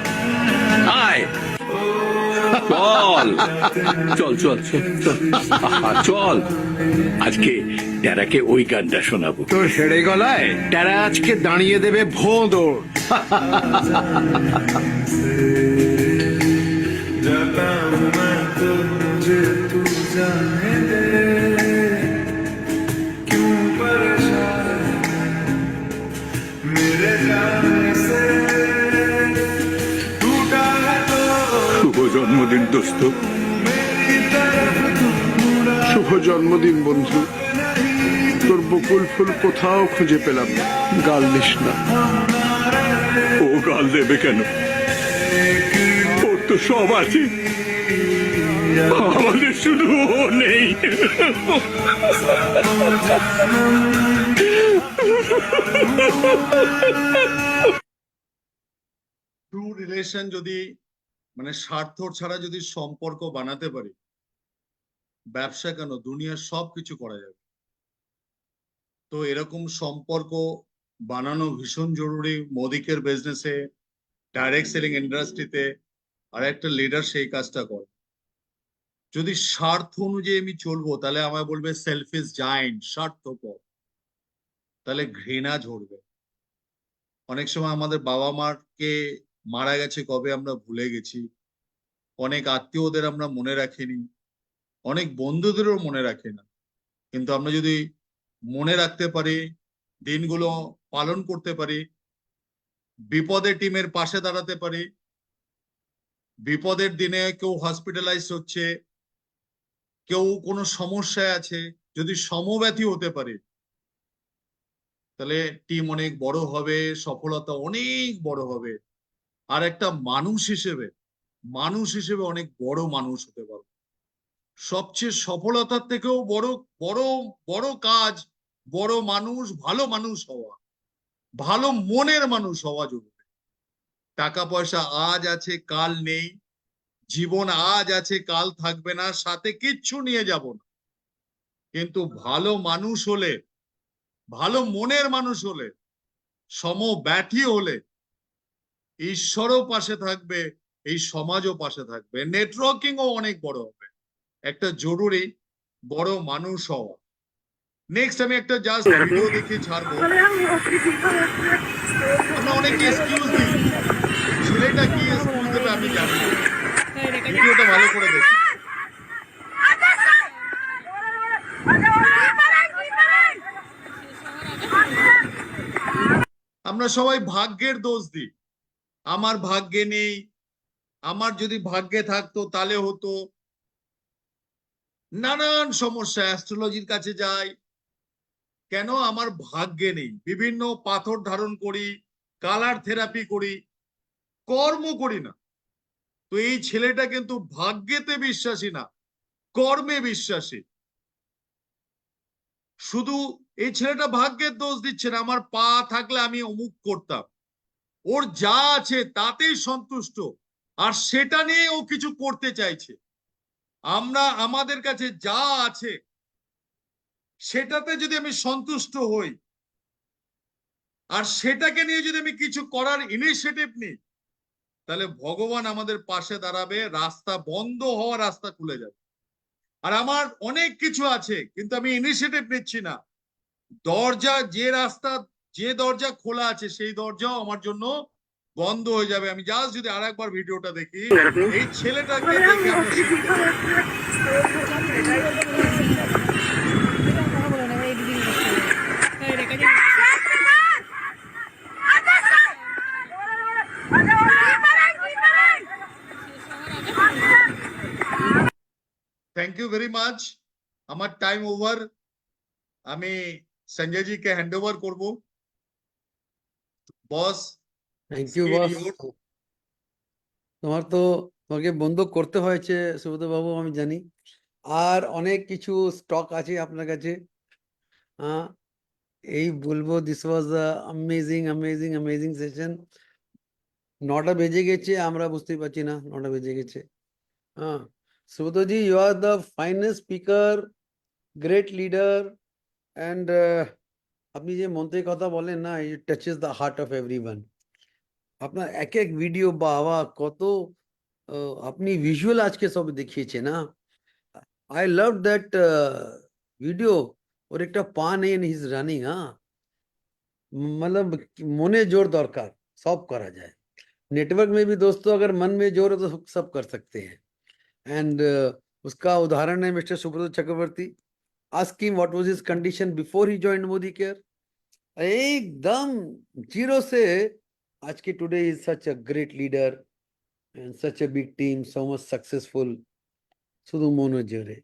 আয়, চল চল চল চল চল। আহা, চল আজকে টেরাকে ওই গানটা শোনাবো। তোর হেড়ে গলায় টেরা আজকে দাঁড়িয়ে দেবে ভোঁদড়। শুভ জন্মদিন দোস্ত। শুভ জন্মদিন বন্ধু। তোর বকুল ফুল কোথাও খুঁজে পেলাম না, গাল দিস না। ও গাল দেবে কেন? ওর তো সব আছে, আমাদের শুধু ও নেই। ট্রু রিলেশন যদি মানে স্বার্থ ছাড়া যদি সম্পর্ক বানাতে পারি, ব্যবসা কেন দুনিয়ার সবকিছু করা যাবে। তো এরকম সম্পর্ক বানানো ভীষণ জরুরি। মোদিকের বিজনেসে, ডাইরেক্ট সেলিং ইন্ডাস্ট্রিতে আর একটা লিডার সেই কাজটা করে। যদি স্বার্থ অনুযায়ী আমি চলবো তাহলে আমায় বলবে সেলফিশ জায়েন্ট, স্বার্থপর, তাহলে ঘৃণা ঝরবে। অনেক সময় আমাদের বাবা মাকে মারা গেছে কবে আমরা ভুলে গেছি, অনেক আত্মীয়দের আমরা মনে রাখিনি, অনেক বন্ধুদেরও মনে রাখি না। কিন্তু আমরা যদি মনে রাখতে পারি, দিনগুলো পালন করতে পারি, বিপদে টিমের পাশে দাঁড়াতে পারি, বিপদের দিনে কেউ হসপিটালাইজ হচ্ছে, কেউ কোনো সমস্যায় আছে, যদি সমব্যথী হতে পারি তাহলে টিম অনেক বড় হবে, সফলতা অনেক বড় হবে। আর একটা মানুষ হিসেবে অনেক বড় মানুষ হতে পারবো। সবচেয়ে সফলতার থেকেও বড় বড় বড় কাজ, বড় মানুষ, ভালো মানুষ হওয়া, ভালো মনের মানুষ হওয়া জরুরি। টাকা পয়সা আজ আছে কাল নেই, জীবন আজ আছে কাল থাকবে না, সাথে কিচ্ছু নিয়ে যাব না। কিন্তু ভালো মানুষ হলে, ভালো মনের মানুষ হলে, সমব্যথী হলে ঈশ্বরও পাশে থাকবে, এই সমাজও পাশে থাকবে, নেটওয়ার্কিংও অনেক বড় হবে, একটা জরুরি বড় মানুষ হওয়া। নেক্সট আমি একটা জাস্ট ভিডিও দেখে ছাড়বো। আমরা অনেকে এক্সকিউজ দিই, ছেলেটা কি এক্সকিউজ দেবে আমি জানি না। ভিডিওটা ভালো করে দেখি। আমরা সবাই ভাগ্যের দোষ দিই, আমার ভাগ্যে নেই, আমার যদি ভাগ্যে থাকতো তাহলে হতো। নানান সমস্যা, অ্যাস্ট্রোলজির কাছে যাই, কেন আমার ভাগ্যে নেই। বিভিন্ন পাথর ধারণ করি, কালার থেরাপি করি, কর্ম করি না। তো এই ছেলেটা কিন্তু ভাগ্যেতে বিশ্বাসী না, কর্মে বিশ্বাসী। শুধু এই ছেলেটা ভাগ্যের দোষ দিচ্ছে না, আমার পা থাকলে আমি অমুক করতাম। ওর যা আছে তাতেই সন্তুষ্ট, আর সেটা নিয়ে ও কিছু করতে চাইছে। আমরা আমাদের কাছে যা আছে সেটাতে যদি আমি সন্তুষ্ট হই, আর সেটাকে নিয়ে যদি আমি কিছু করার ইনিশিয়েটিভ নিই, তাহলে ভগবান আমাদের পাশে দাঁড়াবে, রাস্তা বন্ধ হওয়া রাস্তা খুলে যাবে। আর আমার অনেক কিছু আছে, কিন্তু আমি ইনিশিয়েটিভ নিচ্ছি না। দরজা, যে দরজা খোলা আছে সেই দরজাও আমার জন্য বন্ধ হয়ে যাবে। আমি জাস্ট যদি আরেকবার ভিডিওটা দেখি, এই ছেলেটাকে দেখে আমরা শিখতে পারি। Thank you very much. আমার টাইম ওভার। আমি সঞ্জয় জি কে হ্যান্ড ওভার করবো। Boss, thank you boss. তোমাকে বন্ধ করতে হয়েছে সুব্রত বাবু, আমি জানি। আর অনেক কিছু স্টক আছে আপনার কাছে। হ্যাঁ, এই বলবো, this was amazing amazing amazing session. 9টা বেজে গেছে, আমরা বুঝতেই পারছি না 9টা বেজে গেছে। হ্যাঁ, সুব্রতজি, you are the finest speaker, great leader, and আপনি যে মন্ত্রের কথা বলেন না, it touches the heart of everyone. আপনার এক এক ভিডিও, বাবা কত আপনি ভিজুয়াল আজকে সব দেখিয়েছে না। I love that video. ওর একটা পা নেই, হিজ রানিং। হ্যাঁ, मतलब মনে জোর দরকার, সব করা যায়। नेटवर्क में भी दोस्तों अगर मन में जोर है तो सब कर सकते हैं। एंड उसका उदाहरण है mister Subrata Chakraborty. Ask him what was his condition before he joined Modicare. एकदम जीरो से आज के today is such a great leader and such a big team, so much successful. শুধু মনে জোরে।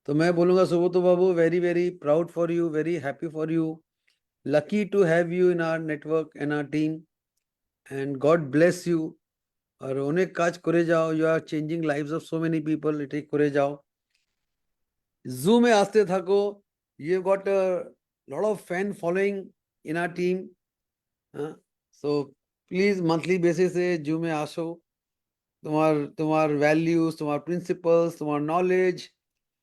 तो मैं बोलूंगा Subrata babu, very very proud for you, very happy for you, lucky to have you in our network and our team, and God bless you. और অনেক কাজ করে যাও, you are changing lives of so many people, এটাই করে যাও। জুমে আসতে থাকো, you got a lot of fan following in our team, so please monthly basis এ জুমে আসো। তোমার ভ্যালিউস, তোমার প্রিন্সিপালস, তোমার নলেজ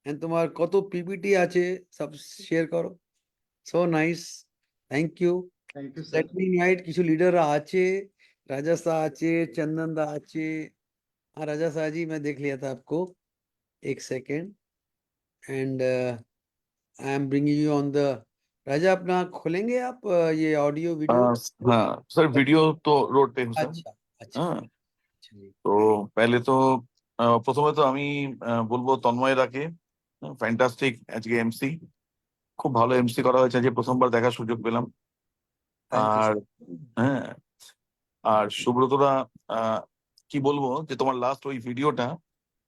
এন্ড তোমার কত পিপিটি আছে সব শেয়ার করো। So nice, thank you. Thank you sir. Let me night কিছু লিডাররা আছে, राजा सा আছে, चंदन दा আছে। हाँ राजा शाह जी, मैं देख लिया था आपको, एक second. And I am bringing you on the, Raja अपना खोलेंगे आप ये ऑडियो वीडियो? हाँ सर, वीडियो तो रोड पे हूँ सर। अच्छा अच्छा হ্যাঁ, अच्छा जी। তো পেলে তো প্রথমে তো আমি বলবো তন্ময় রাকে, ফ্যান্টাস্টিক আজকে এমসি, খুব ভালো এমসি করা হয়েছে, যে প্রথমবার দেখার সুযোগ পেলাম। Thank you, R sir. হ্যাঁ, আর সুব্রতরা, কি বলবো, যে তোমার লাস্ট ওই ভিডিওটা,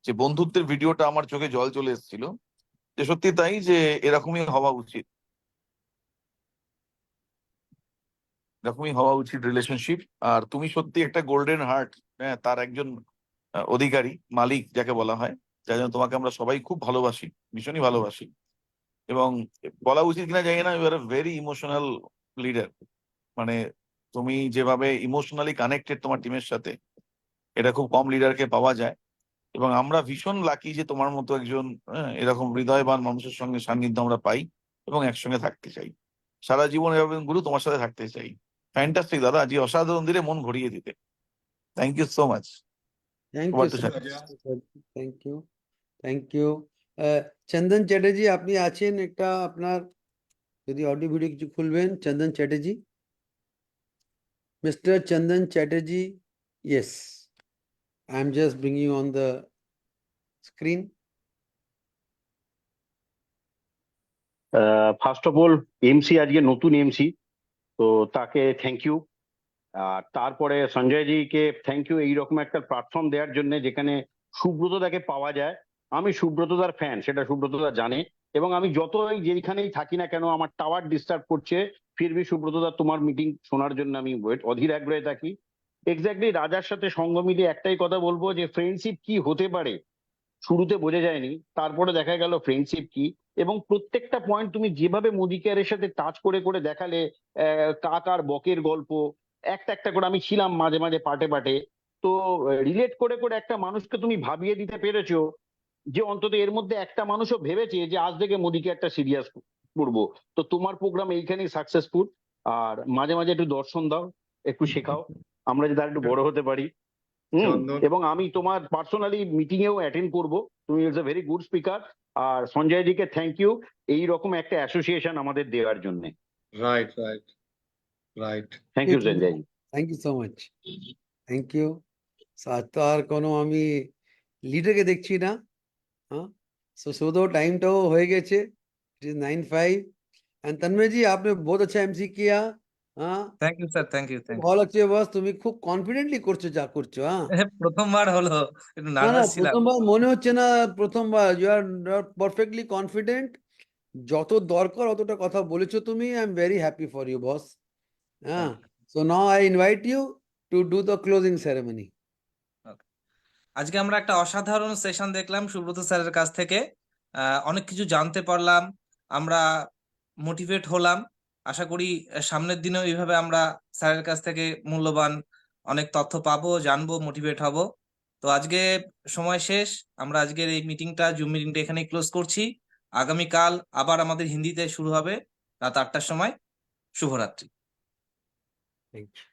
যে বন্ধুত্বের ভিডিওটা, আমার চোখে জল চলে এসেছিল। যে সত্যি তাই, যে এরকমই হওয়া উচিত, এরকমই হওয়া উচিত রিলেশনশিপ। আর তুমি সত্যি একটা গোল্ডেন হার্ট, তার একজন অধিকারী, মালিক যাকে বলা হয়, যার জন্য তোমাকে আমরা সবাই খুব ভালোবাসি, ভীষণই ভালোবাসি। এবং বলা উচিত কিনা জানি না, you are a very emotional leader. মানে তুমি যেভাবে ইমোশনালি কানেক্টেড তোমার টিমের সাথে, এটা খুব কম লিডারকে পাওয়া যায়। এবং আমরা ভীষণ লাকি যে তোমার মতো একজন এরকম হৃদয়বান মানুষের সঙ্গে সান্নিধ্য আমরা পাই, এবং একসঙ্গে থাকতে চাই সারা জীবন। এরকম গুরু তোমার সাথে থাকতে চাই। ফ্যান্টাস্টিক দাদা, আজকে অসাধারণ দিলে মন ভরিয়ে দিতে। Thank you so much. Thank you Over to sir, sir. Thank you, thank you. Chandan Chatterjee আপনি আছেন, একটা আপনার যদি অডিও ভিডিও কিছু খুলবেন, Chandan Chatterjee, mister Chandan Chatterjee, yes, I am just bringing you on the screen. First of all MC আজকে নতুন এমসি, তো তাকে থ্যাংক ইউ। আর তারপরে সঞ্জয়জিকে থ্যাংক ইউ এইরকম একটা প্ল্যাটফর্ম দেওয়ার জন্য যেখানে সুব্রতদাকে পাওয়া যায়। আমি সুব্রতদার ফ্যান, সেটা সুব্রতদা জানে, এবং আমি যতই যেখানেই থাকি না কেন আমার টাওয়ার ডিস্টার্ব করছে, ফিরবি সুব্রতদা তোমার মিটিং শোনার জন্য আমি অধীর আগ্রহে থাকি। এক্স্যাক্টলি রাজার সাথে সঙ্গ মিলিয়ে একটাই কথা বলবো যে ফ্রেন্ডশিপ কি হতে পারে শুরুতে বোঝা যায়নি, তারপরে দেখা গেল ফ্রেন্ডশিপ কি। এবং প্রত্যেকটা পয়েন্ট তুমি যেভাবে মোদি কেয়ারের সাথে টাচ করে করে দেখালে, কাক আর বকের গল্প একটা একটা করে, আমি ছিলাম মাঝে মাঝে পাটে পাটে, তো রিলেট করে করে একটা মানুষকে তুমি ভাবিয়ে দিতে পেরেছো যে অন্তত এর মধ্যে একটা মানুষও ভেবেছে যে আজ থেকে মোদিকে একটা সিরিয়াস করবো। তো তোমার প্রোগ্রাম এইখানেই সাকসেসফুল। আর মাঝে মাঝে একটু দর্শন দাও, একটু শেখাও, আমরা যাতে আর একটু বড় হতে পারি। চন্দন, এবং আমি তোমার পার্সোনালি মিটিং এও অ্যাটেন্ড করবো, তুমি it's a very good speaker. আর সঞ্জয়জিকে থ্যাংক ইউ এইরকম একটা অ্যাসোসিয়েশন আমাদের দেওয়ার জন্য। Right right right. Thank you সঞ্জয়জি। Thank you so much, thank you. আজ তো আর কোনো আমি লিডারকে দেখছি না, হ্যাঁ, सो सुबोध टाइमটাও হয়ে গেছে, it is 9:05 and Tanmay ji आपने बहुत अच्छा एमसी किया। हाँ, thank you sir, thank you, thank ভালো লাগছে বস, তুমি খুব কনফিডেন্টলি করছো যা করছো। হ্যাঁ, ইউ। প্রথমবার হলো, একটু না না নার্ভাস ছিলাম। প্রথমবার মনে হচ্ছে না, প্রথমবার ইউ আর পারফেক্টলি কনফিডেন্ট, যত দরকার অতটা কথা বলেছো তুমি। I am very happy for you boss. হ্যাঁ, so now I invite you to do the closing ceremony. আজকে আমরা একটা অসাধারণ সেশন দেখলাম সুব্রত স্যারের কাছ থেকে, অনেক কিছু জানতে পারলাম, আমরা মোটিভেট হলাম। আশা করি সামনের দিনেও এইভাবে আমরা স্যারের কাছ থেকে মূল্যবান অনেক তথ্য পাবো, জানবো, মোটিভেট হব। তো আজকে সময় শেষ, আমরা আজকের এই মিটিংটা, জুম মিটিংটা এখানেই ক্লোজ করছি। আগামীকাল আবার আমাদের হিন্দিতে শুরু হবে রাত 8টার সময়। শুভরাত্রি। Thank you.